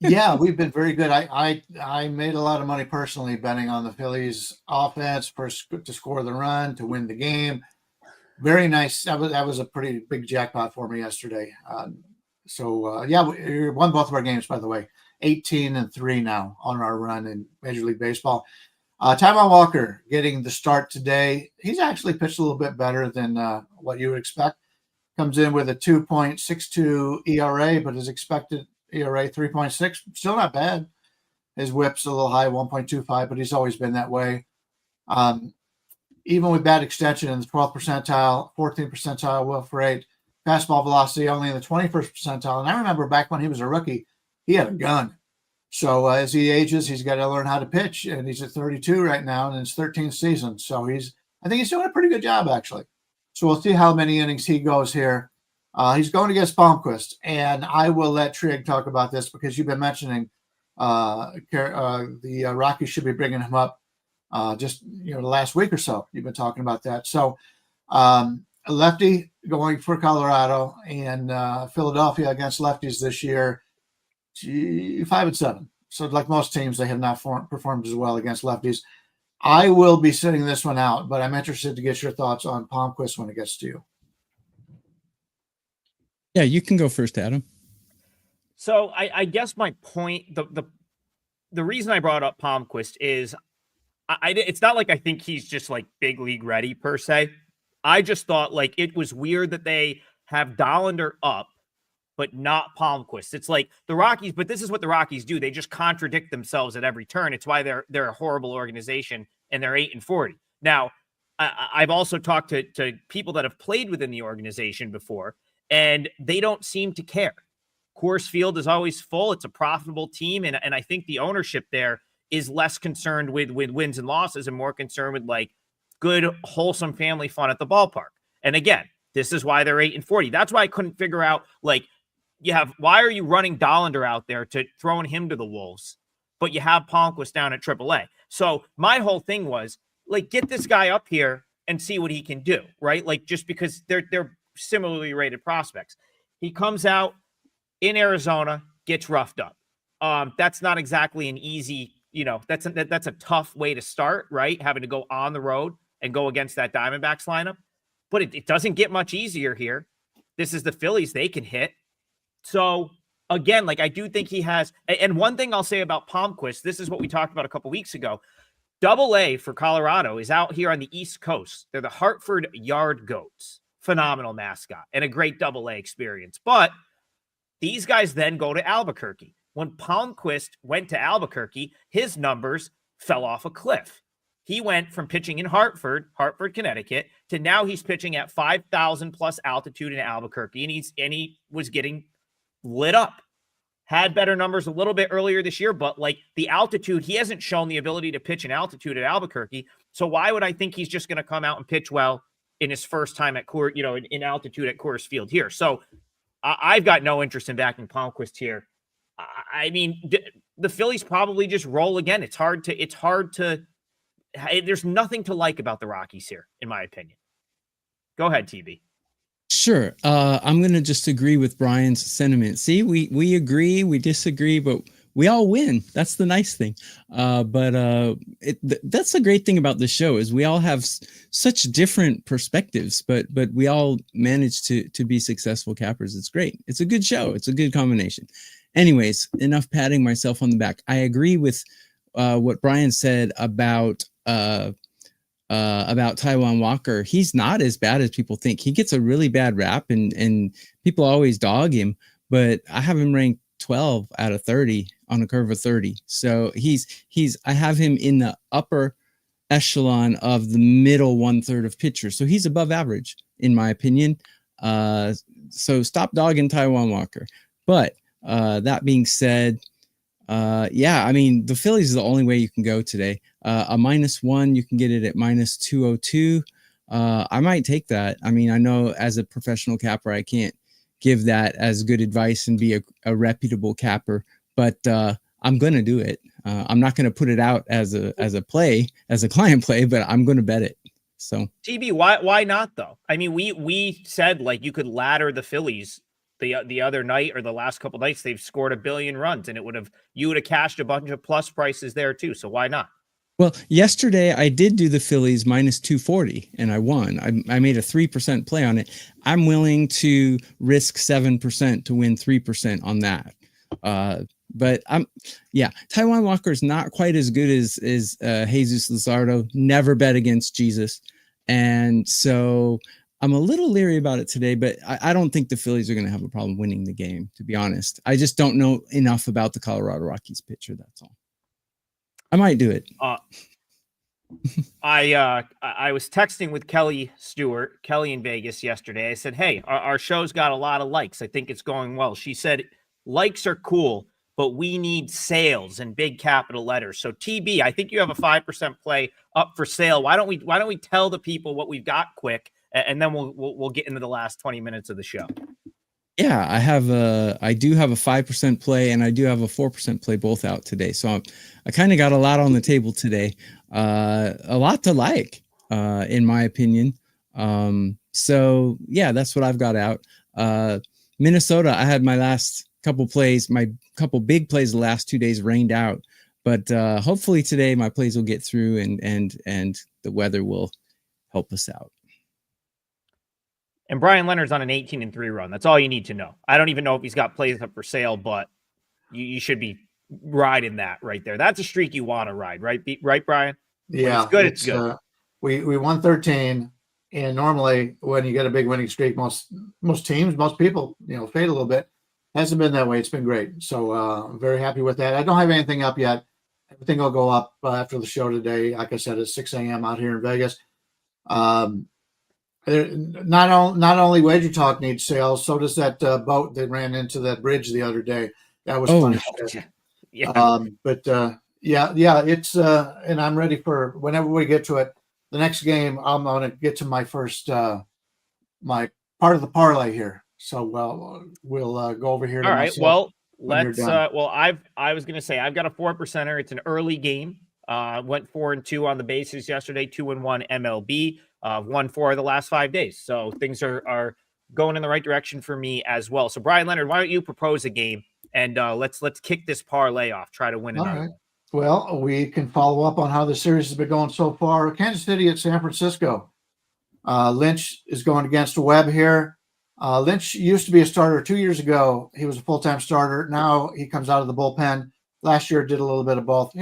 Yeah, we've been very good. I made a lot of money personally betting on the Phillies offense to score the run, to win the game. Very nice. That was a pretty big jackpot for me yesterday. We won both of our games, by the way. 18-3 now on our run in Major League Baseball. Taijuan Walker getting the start today. He's actually pitched a little bit better than what you would expect. Comes in with a 2.62 ERA, but his expected ERA 3.6. Still not bad. His whip's a little high, 1.25, but he's always been that way. Even with bad extension in the 12th percentile, 14th percentile whiff rate, fastball velocity only in the 21st percentile. And I remember back when he was a rookie, he had a gun. So as he ages, he's got to learn how to pitch, and he's at 32 right now in his 13th season. So I think he's doing a pretty good job, actually. So we'll see how many innings he goes here. He's going against Palmquist, and I will let Trig talk about this because you've been mentioning the Rockies should be bringing him up the last week or so. You've been talking about that. So a lefty going for Colorado and Philadelphia against lefties this year, 5-7. So like most teams, they have not performed as well against lefties. I will be sitting this one out, but I'm interested to get your thoughts on Palmquist when it gets to you.
Yeah, you can go first, Adam.
So I guess my point, the reason I brought up Palmquist is it's not like I think he's just like big league ready per se. I just thought like it was weird that they have Dollander up, but not Palmquist. It's like the Rockies, but this is what the Rockies do. They just contradict themselves at every turn. It's why they're a horrible organization and they're 8-40. Now, I've also talked to people that have played within the organization before, and they don't seem to care. Coors Field is always full. It's a profitable team, and I think the ownership there is less concerned with wins and losses and more concerned with like good, wholesome family fun at the ballpark. And again, this is why they're 8-40. That's why I couldn't figure out like why are you running Dollander out there to throwing him to the wolves, but you have Palmquist down at AAA. So my whole thing was like, get this guy up here and see what he can do, right? Like just because they're similarly rated prospects. He comes out in Arizona, gets roughed up. That's not exactly an easy, that's a tough way to start, right? Having to go on the road and go against that Diamondbacks lineup. But it doesn't get much easier here. This is the Phillies. They can hit. So again, like I do think he has, and one thing I'll say about Palmquist, this is what we talked about a couple weeks ago. AA for Colorado is out here on the East Coast. They're the Hartford Yard Goats. Phenomenal mascot and a great AA experience. But these guys then go to Albuquerque. When Palmquist went to Albuquerque, his numbers fell off a cliff. He went from pitching in Hartford, Connecticut, to now he's pitching at 5,000 plus altitude in Albuquerque, and he was getting lit up. Had better numbers a little bit earlier this year, but like the altitude, he hasn't shown the ability to pitch in altitude at Albuquerque. So why would I think he's just going to come out and pitch well in his first time at Coors, in altitude at Coors Field here? So I've got no interest in backing Palmquist here. I mean, the Phillies probably just roll again. It's hard to. There's nothing to like about the Rockies here, in my opinion. Go ahead, TB.
Sure. I'm going to just agree with Brian's sentiment. See, we agree, we disagree, but we all win. That's the nice thing. That's the great thing about the show is we all have such different perspectives, but we all manage to be successful cappers. It's great. It's a good show. It's a good combination. Anyways, enough patting myself on the back. I agree with what Brian said about Taijuan Walker. He's not as bad as people think. He gets a really bad rap and people always dog him, but I have him ranked 12 out of 30 on a curve of 30. So I have him in the upper echelon of the middle 1/3 of pitchers. So he's above average in my opinion. So stop dogging Taijuan Walker. But that being said, I mean, the Phillies is the only way you can go today. A -1, you can get it at -202. I might take that. I mean, I know as a professional capper, I can't give that as good advice and be a reputable capper, but I'm going to do it. I'm not going to put it out as a client play, but I'm going to bet it. So
TB, why not though? I mean, we said like you could ladder the Phillies the other night or the last couple nights. They've scored 1 billion runs, and you would have cashed a bunch of plus prices there too. So why not?
Well, yesterday I did do the Phillies -240 and I won. I made a 3% play on it. I'm willing to risk 7% to win 3% on that. But Taijuan Walker is not quite as good as Jesus Luzardo. Never bet against Jesus. And so I'm a little leery about it today, but I don't think the Phillies are going to have a problem winning the game, to be honest. I just don't know enough about the Colorado Rockies pitcher. That's all. I might do it.
I was texting with Kelly in Vegas yesterday. I said, hey, our show's got a lot of likes. I think it's going well. She said, likes are cool, but we need sales in big capital letters. So TB, I think you have a 5% play up for sale. Why don't we tell the people what we've got quick, and then we'll get into the last 20 minutes of the show.
Yeah, I do have a 5% play and I do have a 4% play both out today. So I kind of got a lot on the table today. A lot to like, in my opinion. So yeah, that's what I've got out. Minnesota, I had my last couple plays, my couple big plays the last 2 days rained out, but hopefully today my plays will get through and the weather will help us out.
And Bryan Leonard's on an 18-3 run. That's all you need to know. I don't even know if he's got plays up for sale, but you should be riding that right there. That's a streak you want to ride, right? Right, Bryan?
Yeah,
it's good. It's good.
We won 13, and normally when you get a big winning streak, most teams, most people, fade a little bit. Hasn't been that way. It's been great. So I'm very happy with that. I don't have anything up yet. Everything will go up after the show today. Like I said, it's 6 a.m. out here in Vegas. Not only WagerTalk needs sales, so does that boat that ran into that bridge the other day. That was funny.
Yeah.
It's and I'm ready for whenever we get to it. The next game, I'm going to get to my first my part of the parlay here. So we'll go over here.
All right. Well, let's. I was going to say I've got a 4%er. It's an early game. Went 4-2 on the bases yesterday. 2-1 MLB. Won 4 of the last 5 days. So things are going in the right direction for me as well. So Bryan Leonard, why don't you propose a game and let's kick this parlay off. Try to win another.
All right. Well, we can follow up on how the series has been going so far. Kansas City at San Francisco. Lynch is going against Webb here. Lynch used to be a starter 2 years ago. He was a full-time starter. Now he comes out of the bullpen. Last year did a little bit of both.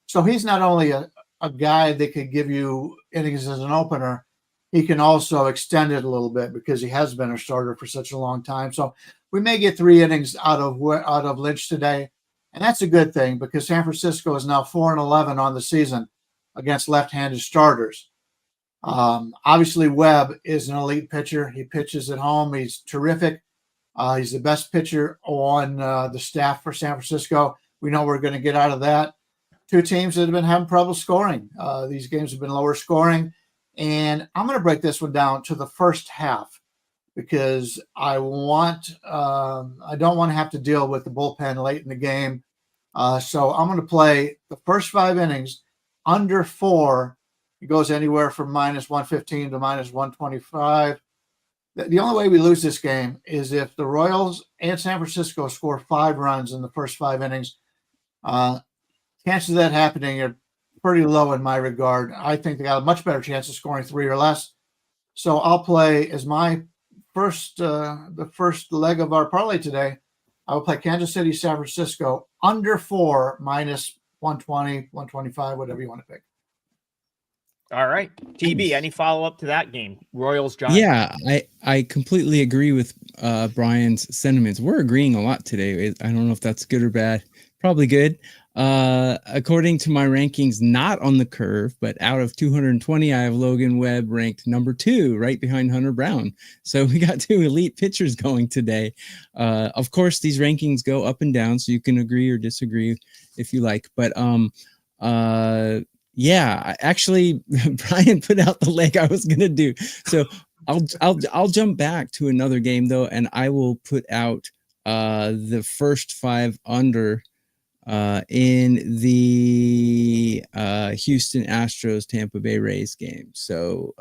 So he's not only a guy that could give you innings as an opener, he can also extend it a little bit because he has been a starter for such a long time. So we may get 3 innings out of Lynch today. And that's a good thing because San Francisco is now 4-11 on the season against left-handed starters. Obviously, Webb is an elite pitcher. He pitches at home. He's terrific. He's the best pitcher on the staff for San Francisco. We know we're going to get out of that. Two teams that have been having trouble scoring. These games have been lower scoring. And I'm going to break this one down to the first half because I don't want to have to deal with the bullpen late in the game. So I'm going to play the first 5 innings under 4. It goes anywhere from -115 to -125. The only way we lose this game is if the Royals and San Francisco score 5 runs in the first 5 innings. Chances of that happening are pretty low in my regard. I think they got a much better chance of scoring 3 or less. So I'll play as my the first leg of our parlay today. I will play Kansas City, San Francisco under 4 -120, 125, whatever you want to pick.
All right. TB, any follow-up to that game? Royals, Giants.
Yeah, I completely agree with Brian's sentiments. We're agreeing a lot today. I don't know if that's good or bad. Probably good. According to my rankings, not on the curve, but out of 220, I have Logan Webb ranked number 2, right behind Hunter Brown. So we got 2 elite pitchers going today. Of course, these rankings go up and down, so you can agree or disagree if you like. But yeah, actually, Bryan put out the leg I was gonna do. So I'll jump back to another game though, and I will put out the first 5 under in the Houston Astros Tampa Bay Rays game. So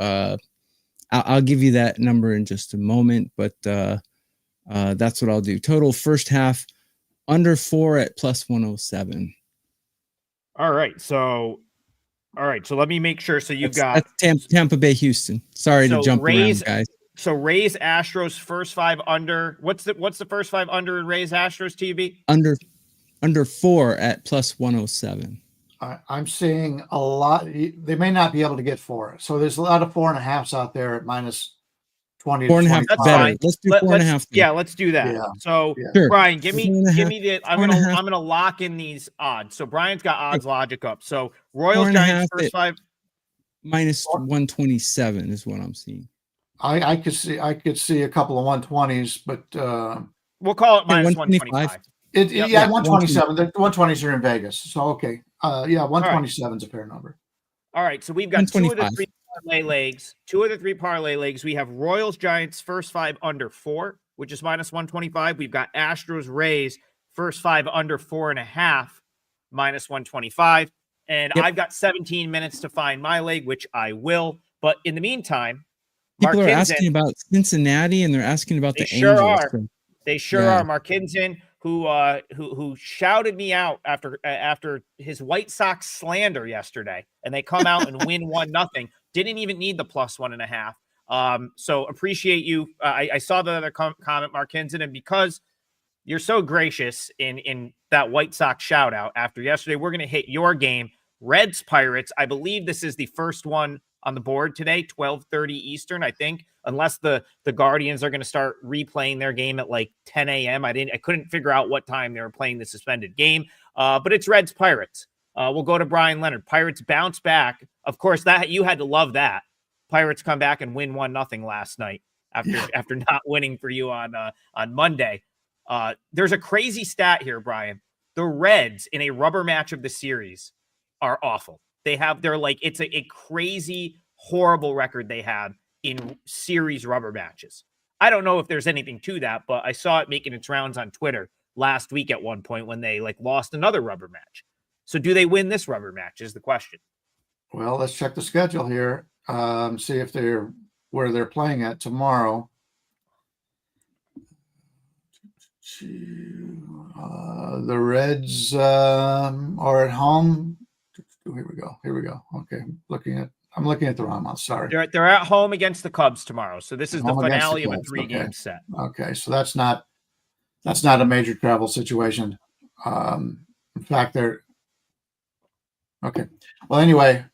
I'll give you that number in just a moment, but that's what I'll do. Total first half under 4 at +107.
All right. So let me make sure. So you've got
Tampa Bay, Houston. Sorry to jump around, guys.
So Rays, Astros, first 5 under. What's the first 5 under in Rays, Astros, TB?
Under 4 at +107.
I'm seeing a lot. They may not be able to get 4. So there's a lot of 4.5s out there at -20.
4.5 better. Let's do 4.5.
Yeah, let's do that. Yeah. So
Sure.
Brian, give me the. I'm gonna lock in these odds. So Brian's got odds logic up. So Royals, Giants, first 5
-127 is what I'm seeing.
I could see a couple of 120s, but
we'll call it -125.
Yeah, 127. The 120s are in Vegas. So okay. 127 is a fair number.
All right. So we've got 2 of the 3 parlay legs. 2 of the 3 parlay legs. We have Royals, Giants, first 5 under 4, which is -125. We've got Astros, Rays, first 5 under 4.5, -125. And I've got 17 minutes to find my leg, which I will. But in the meantime,
people are asking about Cincinnati, and they're asking about the Angels.
They sure are. Markinson, who shouted me out after his White Sox slander yesterday, and they come out and win 1-0. Didn't even need the +1.5. So appreciate you. I saw the other comment, Markinson, and because you're so gracious in that White Sox shout out after yesterday, we're going to hit your game, Reds Pirates. I believe this is the first one on the board today, 12:30 Eastern, I think, unless the Guardians are going to start replaying their game at like 10 a.m. I couldn't figure out what time they were playing the suspended game, but it's Reds Pirates. We'll go to Bryan Leonard. Pirates bounce back. Of course, that you had to love that. Pirates come back and win 1-0 last night after not winning for you on Monday. There's a crazy stat here, Bryan. The Reds in a rubber match of the series are awful. It's a crazy, horrible record they have in series rubber matches. I don't know if there's anything to that, but I saw it making its rounds on Twitter last week at one point when they lost another rubber match. So do they win this rubber match is the question.
Well, let's check the schedule here. See if where they're playing at tomorrow. The Reds are at home. Here we go. Okay, I'm looking at the wrong month. Sorry.
They're at home against the Cubs tomorrow. So this is the finale of a 3-game set.
Okay, so that's not a major travel situation. In fact, they're okay. Well, anyway,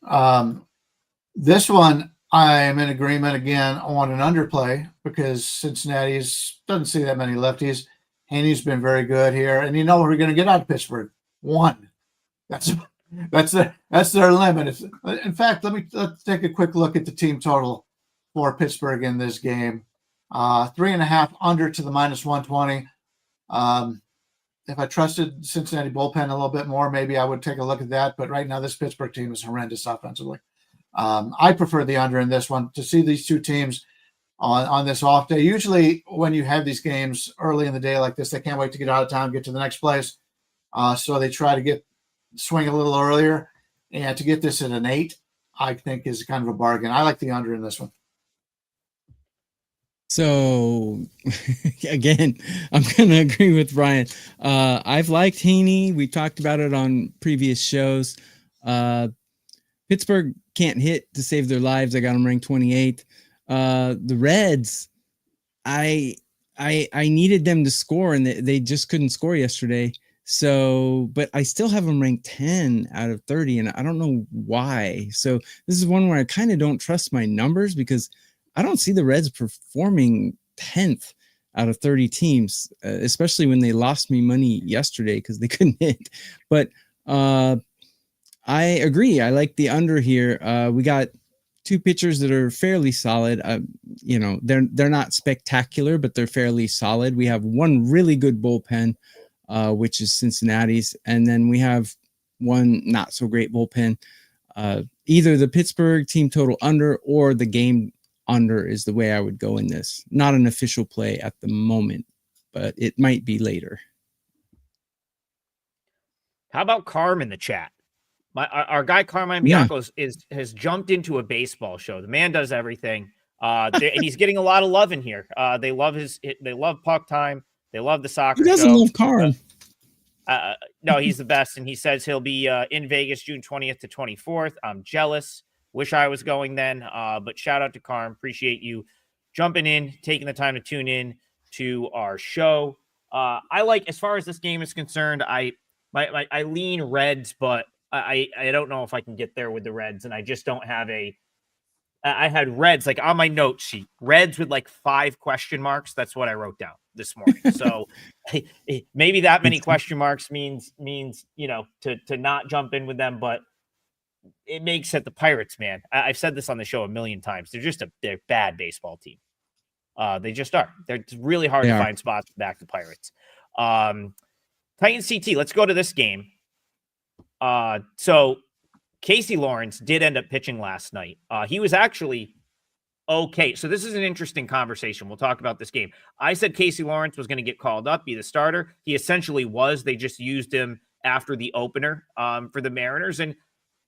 this one I'm in agreement again on an underplay because Cincinnati doesn't see that many lefties. Haney's been very good here, and you know what we're going to get out of Pittsburgh? 1. That's their limit. In fact, let's take a quick look at the team total for Pittsburgh in this game. 3.5 under to the -120. If I trusted Cincinnati bullpen a little bit more, maybe I would take a look at that. But right now, this Pittsburgh team is horrendous offensively. I prefer the under in this one to see these two teams on this off day. Usually when you have these games early in the day like this, they can't wait to get out of town, get to the next place. So they try to swing a little earlier. And to get this at an 8, I think is kind of a bargain. I like the under in this one.
So again, I'm going to agree with Bryan. I've liked Heaney. We talked about it on previous shows. Pittsburgh can't hit to save their lives. I got them ranked 28th. The Reds, I needed them to score, and they just couldn't score yesterday. So, but I still have them ranked 10 out of 30, and I don't know why. So this is one where I kind of don't trust my numbers because I don't see the Reds performing 10th out of 30 teams, especially when they lost me money yesterday because they couldn't hit. But I agree. I like the under here. We got 2 pitchers that are fairly solid. They're not spectacular, but they're fairly solid. We have one really good bullpen, which is Cincinnati's, and then we have one not so great bullpen. Either the Pittsburgh team total under or the game under is the way I would go in this. Not an official play at the moment, but it might be later.
How about Carm in the chat? Our guy Carmine Bianco has jumped into a baseball show. The man does everything, and he's getting a lot of love in here. They love puck time. They love the soccer.
Who doesn't love Carm?
No, he's the best, and he says he'll be in Vegas June 20th to 24th. I'm jealous. Wish I was going then, but shout out to Carm. Appreciate you jumping in, taking the time to tune in to our show. I like, as far as this game is concerned, I lean Reds, but I don't know if I can get there with the Reds, and I just don't have I had Reds like on my note sheet, Reds with like 5 question marks. That's what I wrote down this morning. So maybe that many question marks means to not jump in with them, but it makes it the Pirates, man. I've said this on the show a million times. They're bad baseball team. They just are. They're really hard to find spots to back the Pirates. Titans CT. Let's go to this game. So Casey Lawrence did end up pitching last night. He was actually okay. So this is an interesting conversation. We'll talk about this game. I said Casey Lawrence was going to get called up, be the starter. He essentially was. They just used him after the opener for the Mariners, and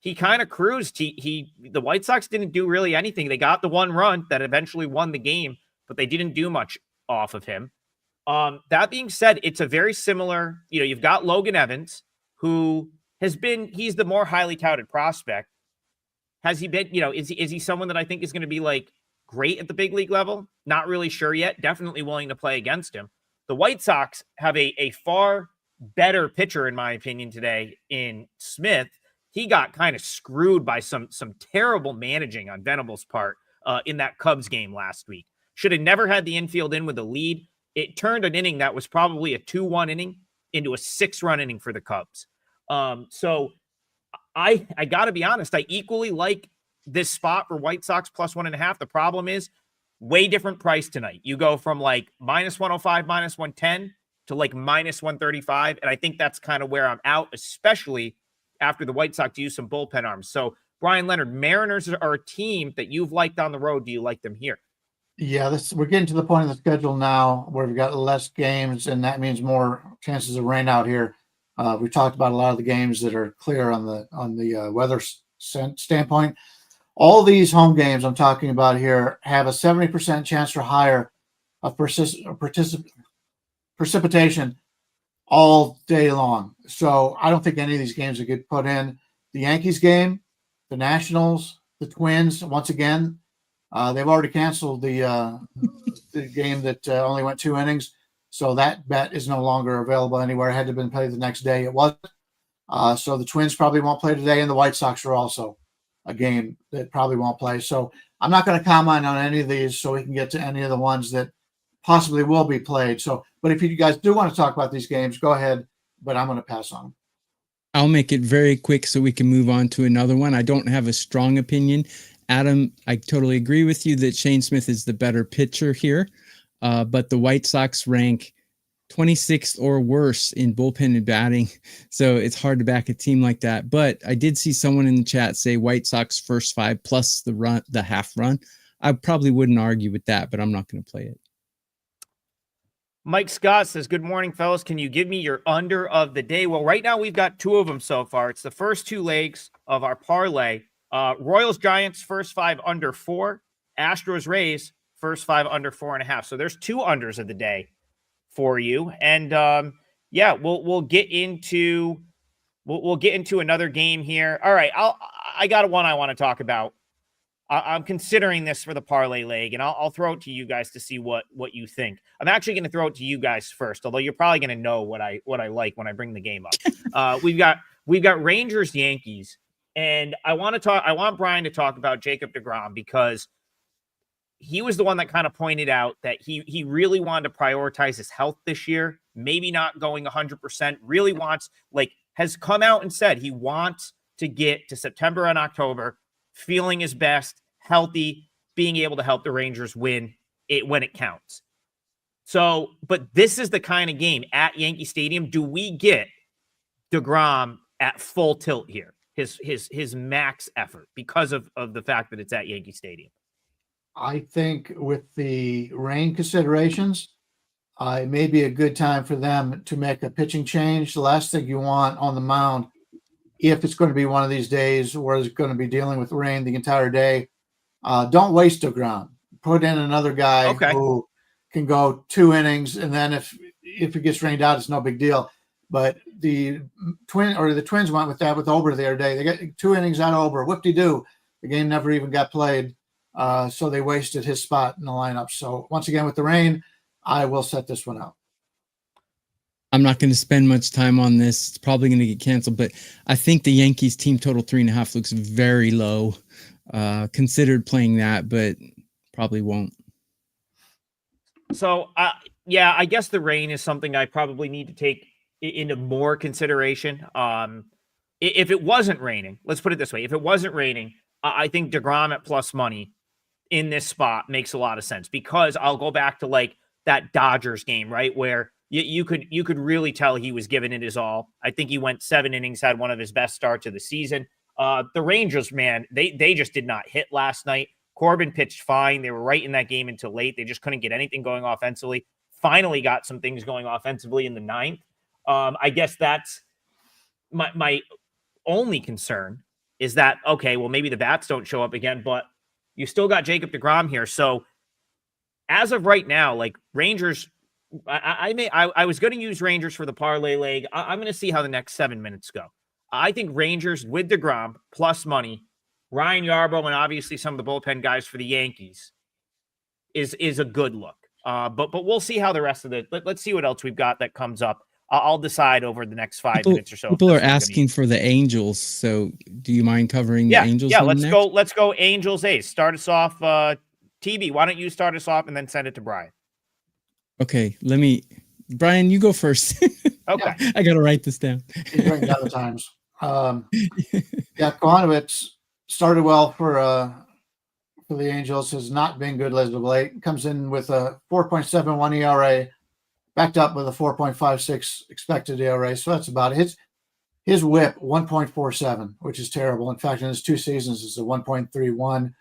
he kind of cruised. The White Sox didn't do really anything. They got the 1 run that eventually won the game, but they didn't do much off of him. That being said, it's a very similar, you've got Logan Evans, who he's the more highly touted prospect. Has he been, is he someone that I think is going to be like great at the big league level? Not really sure yet. Definitely willing to play against him. The White Sox have a far better pitcher, in my opinion, today in Smith. He got kind of screwed by some terrible managing on Venable's part in that Cubs game last week. Should have never had the infield in with a lead. It turned an inning that was probably a 2-1 inning into a 6-run inning for the Cubs. So I got to be honest, I equally like this spot for White Sox plus 1.5. The problem is way different price tonight. You go from like -105, -110 to like -135. And I think that's kind of where I'm out, especially after the White Sox use some bullpen arms. So Bryan, Leonard, Mariners are a team that you've liked on the road. Do you like them here?
Yeah, we're getting to the point of the schedule now where we've got less games, and that means more chances of rain out here. We talked about a lot of the games that are clear on the weather standpoint. All these home games I'm talking about here have a 70% chance or higher of precipitation all day long. So I don't think any of these games will get put in. The Yankees game, the Nationals, the Twins, once again, they've already canceled the game that only went 2 innings. So that bet is no longer available anywhere. It had to have been played the next day. It wasn't. So the Twins probably won't play today, and the White Sox are also a game that probably won't play. So I'm not going to comment on any of these so we can get to any of the ones that possibly will be played. So, But if you guys do want to talk about these games, go ahead. But I'm going to pass on.
I'll make it very quick so we can move on to another one. I don't have a strong opinion. Adam, I totally agree with you that Shane Smith is the better pitcher here. But the White Sox rank 26th or worse in bullpen and batting. So it's hard to back a team like that. But I did see someone in the chat say White Sox first 5 plus the half run. I probably wouldn't argue with that, but I'm not going to play it.
Mike Scott says, good morning, fellas. Can you give me your under of the day? Well, right now we've got 2 of them so far. It's the first 2 legs of our parlay. Royals Giants first 5 under 4. Astros Rays first 5 under 4.5. So there's 2 unders of the day for you. And yeah, we'll get into another game here. All right, I got one I want to talk about. I'm considering this for the parlay leg, and I'll throw it to you guys to see what you think. I'm actually going to throw it to you guys first, although you're probably going to know what I like when I bring the game up. We've got Rangers Yankees, and I want Bryan to talk about Jacob deGrom because he was the one that kind of pointed out that he really wanted to prioritize his health this year, maybe not going 100%, really wants, has come out and said he wants to get to September and October feeling his best, healthy, being able to help the Rangers win it when it counts. So, but this is the kind of game at Yankee Stadium. Do we get deGrom at full tilt here? His max effort because of the fact that it's at Yankee Stadium.
I think with the rain considerations, it may be a good time for them to make a pitching change. The last thing you want on the mound, if it's going to be one of these days where it's going to be dealing with rain the entire day, don't waste deGrom. Put in another guy who can go 2 innings, and then if it gets rained out, it's no big deal. But the Twins went with that with Ober the other day. They got 2 innings out of Ober. Whoop-de-doo. The game never even got played, so they wasted his spot in the lineup. So once again, with the rain, I will set this one out.
I'm not going to spend much time on this. It's probably going to get canceled, but I think the Yankees team total 3.5 looks very low. Considered playing that, but probably won't.
So, yeah, I guess the rain is something I probably need to take into more consideration. If it wasn't raining, let's put it this way. If it wasn't raining, I think deGrom at plus money in this spot makes a lot of sense because I'll go back to that Dodgers game, right? Where you could really tell he was giving it his all. I think he went 7 innings, had one of his best starts of the season. The Rangers, man, they just did not hit last night. Corbin pitched fine. They were right in that game until late. They just couldn't get anything going offensively. Finally got some things going offensively in the 9th. I guess that's my only concern is that, okay, well, maybe the bats don't show up again, but you still got Jacob deGrom here. So as of right now, Rangers, I was going to use Rangers for the parlay leg. I'm going to see how the next 7 minutes go. I think Rangers with deGrom plus money, Ryan Yarbrough, and obviously some of the bullpen guys for the Yankees is a good look. But we'll see how the rest of let's see what else we've got that comes up. I'll decide over the next 5 minutes or so.
People are asking for the Angels. So do you mind covering the Angels?
Yeah, let's go Angels A's. Start us off. TB, why don't you start us off and then send it to Bryan?
Okay, Bryan, you go first.
Okay.
I got to write this down.
He's writing down the times. Kovacevic started well for the Angels, has not been good as of late. Comes in with a 4.71 ERA, backed up with a 4.56 expected ERA. So that's about it. His whip, 1.47, which is terrible. In fact, in his 2 seasons, it's a 1.31.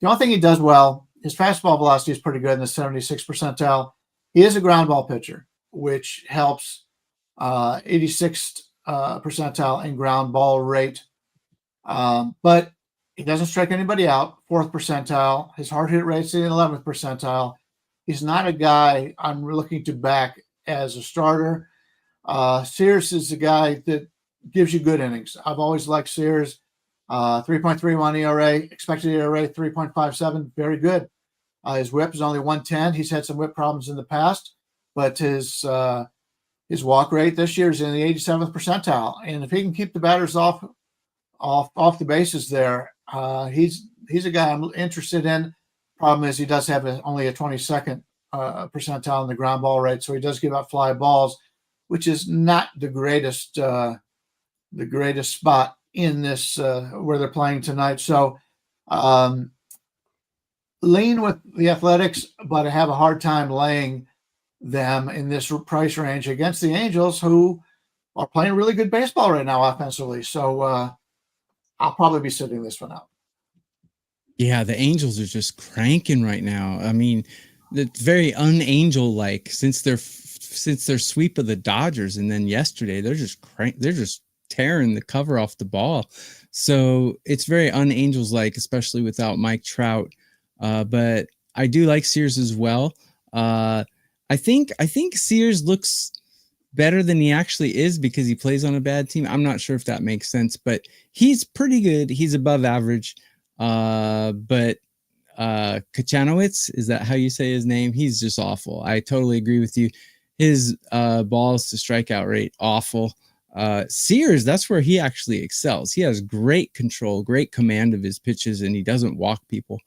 The only thing he does well, his fastball velocity is pretty good in the 76th percentile. He is a ground ball pitcher, which helps 86th percentile in ground ball rate. But he doesn't strike anybody out, 4th percentile. His hard hit rate's in the 11th percentile. He's not a guy I'm looking to back as a starter. Sears is a guy that gives you good innings. I've always liked Sears. 3.31 ERA, expected ERA 3.57, very good. His whip is only 110. He's had some whip problems in the past, but his walk rate this year is in the 87th percentile. And if he can keep the batters off the bases there, he's a guy I'm interested in. Problem is he does have only a 22nd percentile in the ground ball rate, so he does give up fly balls, which is not the greatest spot in this where they're playing tonight. So lean with the Athletics, but I have a hard time laying them in this price range against the Angels, who are playing really good baseball right now offensively. So I'll probably be sitting this one out.
Yeah, the Angels are just cranking right now. I mean, it's very un-Angel-like since their sweep of the Dodgers, and then yesterday they're just tearing the cover off the ball. So it's very un-Angels-like, especially without Mike Trout. But I do like Sears as well. I think Sears looks better than he actually is because he plays on a bad team. I'm not sure if that makes sense, but he's pretty good. He's above average. But Kachanowicz, is that how you say his name? He's just awful. I totally agree with you. His balls to strikeout rate, awful. Sears, that's where he actually excels. He has great control, great command of his pitches, and he doesn't walk people.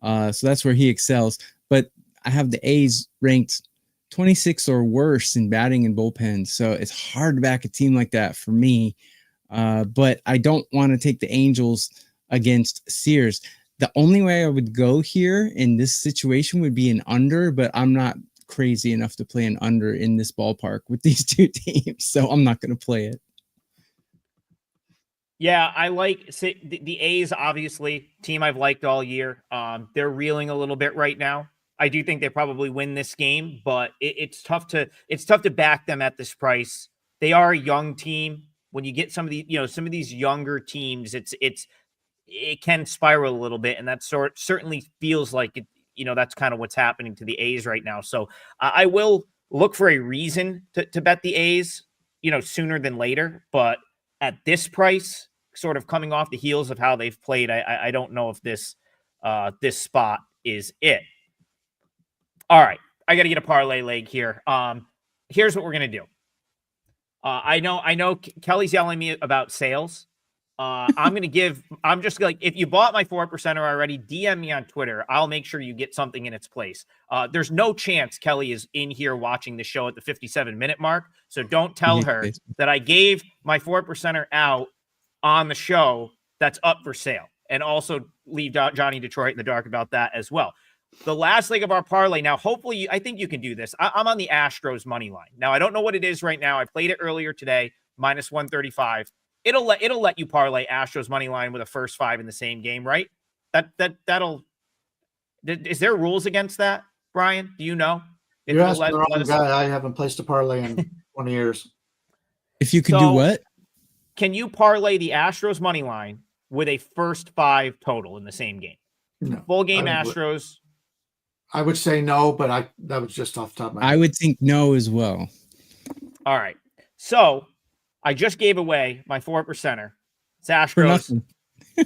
So that's where he excels. But I have the A's ranked 26 or worse in batting and bullpen. So it's hard to back a team like that for me. But I don't want to take the Angels against Sears. The only way I would go here in this situation would be an under, but I'm not crazy enough to play an under in this ballpark with these two teams. So I'm not going to play it.
Yeah, I like the A's, obviously, team I've liked all year. They're reeling a little bit right now. I do think they probably win this game, but it's tough to back them at this price. They are a young team. When you get some of these younger teams, it can spiral a little bit, and that certainly feels like it. That's kind of what's happening to the A's right now. So I will look for a reason to bet the A's, sooner than later. But at this price, sort of coming off the heels of how they've played, I don't know if this spot is it. All right, I got to get a parlay leg here. Here's what we're gonna do. I know Kelly's yelling at me about sales. I'm just like, if you bought my 4%er already, DM me on Twitter. I'll make sure you get something in its place. There's no chance Kelly is in here watching the show at the 57-minute mark. So don't tell her that I gave my 4%er out on the show that's up for sale. And also leave Johnny Detroit in the dark about that as well. The last leg of our parlay. Now, hopefully, I think you can do this. I'm on the Astros money line. Now, I don't know what it is right now. I played it earlier today, minus 135. It'll let you parlay Astros money line with a first 5 in the same game, right? That'll. Is there rules against that, Brian? Do you know?
You're asking the wrong guy. I haven't placed a parlay in 20 years.
If you can do what?
Can
you parlay the Astros money line with a first 5 total in the same game?
No.
Full game Astros.
I would say no, but that was just off the top of my head.
I would think no as well.
All right. So I just gave away my 4%er. It's Astros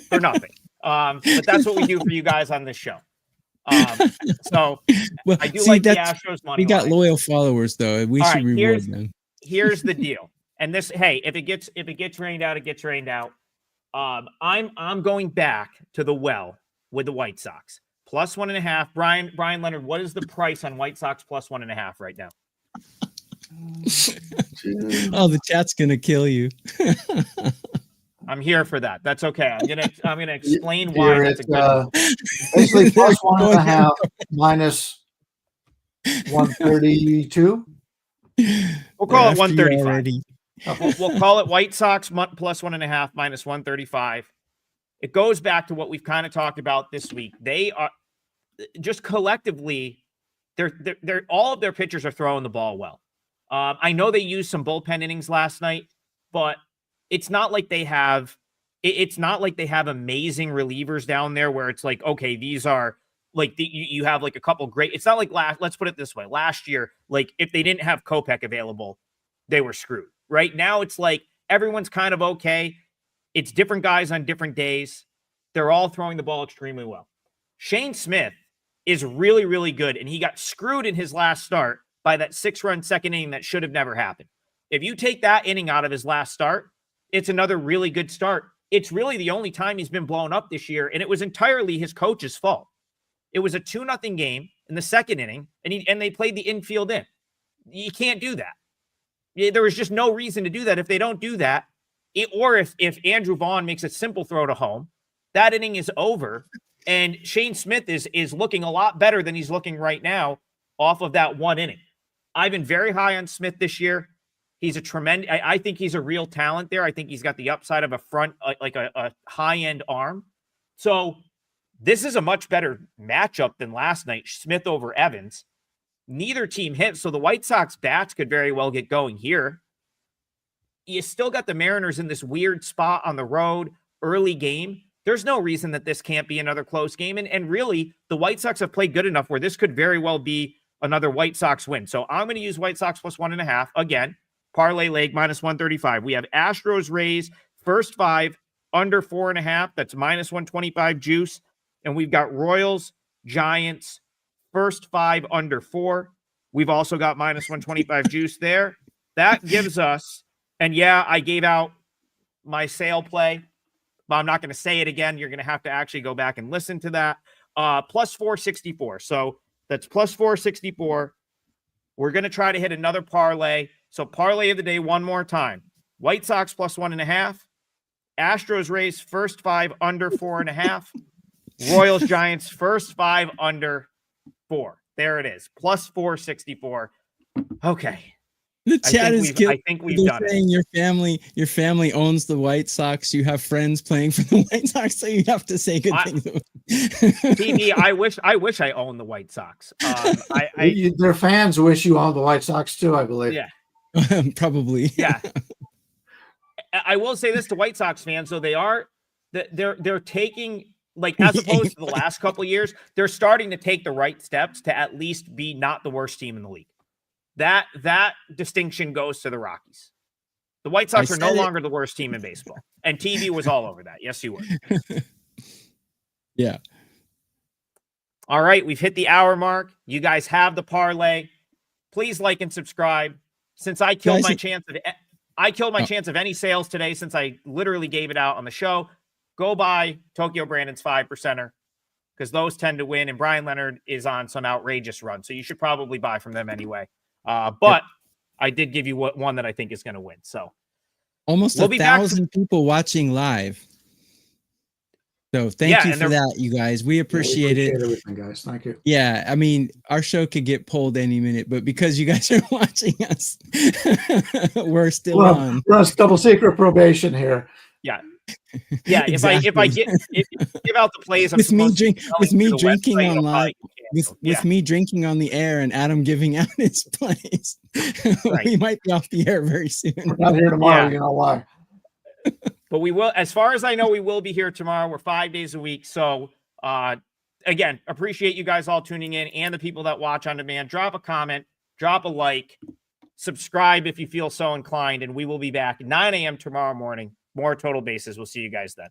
for nothing. But that's what we do for you guys on this show. So
well,
I do like the Astros money.
We got loyal followers though. We should reward them.
Here's the deal. And this, hey, if it gets rained out, it gets rained out. I'm going back to the well with the White Sox. Plus 1.5. Brian Leonard, what is the price on White Sox plus 1.5 right now?
Oh, the chat's gonna kill you.
I'm here for that. That's okay. I'm gonna explain why that's a good.
Basically, plus 1.5 minus 132.
We'll call it 135. We'll call it White Sox plus 1.5 minus 135. It goes back to what we've kind of talked about this week. They are just collectively, they're all of their pitchers are throwing the ball well. I know they used some bullpen innings last night, but it's not like they have amazing relievers down there where it's like, okay, these are like you have like a couple great. It's not like let's put it this way. Last year, like if they didn't have Kopech available, they were screwed. Right now, it's like everyone's kind of okay. It's different guys on different days. They're all throwing the ball extremely well. Shane Smith is really, really good, and he got screwed in his last start by that 6-run second inning that should have never happened. If you take that inning out of his last start, it's another really good start. It's really the only time he's been blown up this year, and it was entirely his coach's fault. It was a 2-0 game. in the second inning, and they played the infield in. You can't do that. There was just no reason to do that. If they don't do that, or if Andrew Vaughn makes a simple throw to home, that inning is over. And Shane Smith is looking a lot better than he's looking right now off of that one inning. I've been very high on Smith this year. He's a tremendous, I think he's a real talent there. I think he's got the upside of a front, like a high-end arm. So this is a much better matchup than last night, Smith over Evans. Neither team hit, so the White Sox bats could very well get going here. You still got the Mariners in this weird spot on the road, early game. There's no reason that this can't be another close game. And really, the White Sox have played good enough where this could very well be another White Sox win. So I'm going to use White Sox plus 1.5. Again, parlay leg minus 135. We have Astros Rays, first 5, under 4.5. That's minus 125 juice. And we've got Royals, Giants, first 5, under 4. We've also got minus 125 juice there. That gives us, and yeah, I gave out my sale play, but I'm not going to say it again. You're going to have to actually go back and listen to that. Plus 464. So that's plus 464. We're going to try to hit another parlay. So parlay of the day one more time. White Sox plus 1.5. Astros Rays first 5, under 4.5. Royals Giants first 5, under 4. There it is. Plus 464. Okay.
The chat is
I think we've done
saying
it.
Your family owns the White Sox. You have friends playing for the White Sox, so you have to say good things.
TV, I wish I owned the White Sox.
Their fans wish you owned the White Sox too, I believe.
Yeah.
Probably.
Yeah. I will say this to White Sox fans, though, they're taking, like, as opposed to the last couple of years, they're starting to take the right steps to at least be not the worst team in the league. That distinction goes to the Rockies. The White Sox are no longer the worst team in baseball. And TV was all over that. Yes, you were.
Yeah.
All right. We've hit the hour mark. You guys have the parlay. Please like and subscribe. Since I killed my chance of any sales today, since I literally gave it out on the show, go buy Tokyo Brandon's 5%er because those tend to win. And Bryan Leonard is on some outrageous run. So you should probably buy from them anyway. But I did give you one that I think is going to win. So
almost 1,000 people watching live. So thank you for that, you guys. We appreciate it.
Everything, guys. Thank you.
Yeah, I mean, our show could get pulled any minute, but because you guys are watching us, we're still on.
We're on double secret probation here.
Yeah. Yeah, exactly. if I give out the plays
with me drinking on live, with me drinking on the air and Adam giving out his plays, we might be off the air very soon.
We're not here tomorrow. You know why?
But we will, as far as I know, we will be here tomorrow. We're 5 days a week. So again, appreciate you guys all tuning in and the people that watch on demand. Drop a comment, drop a like, subscribe if you feel so inclined, and we will be back at 9 a.m. tomorrow morning. More Total Bases. We'll see you guys then.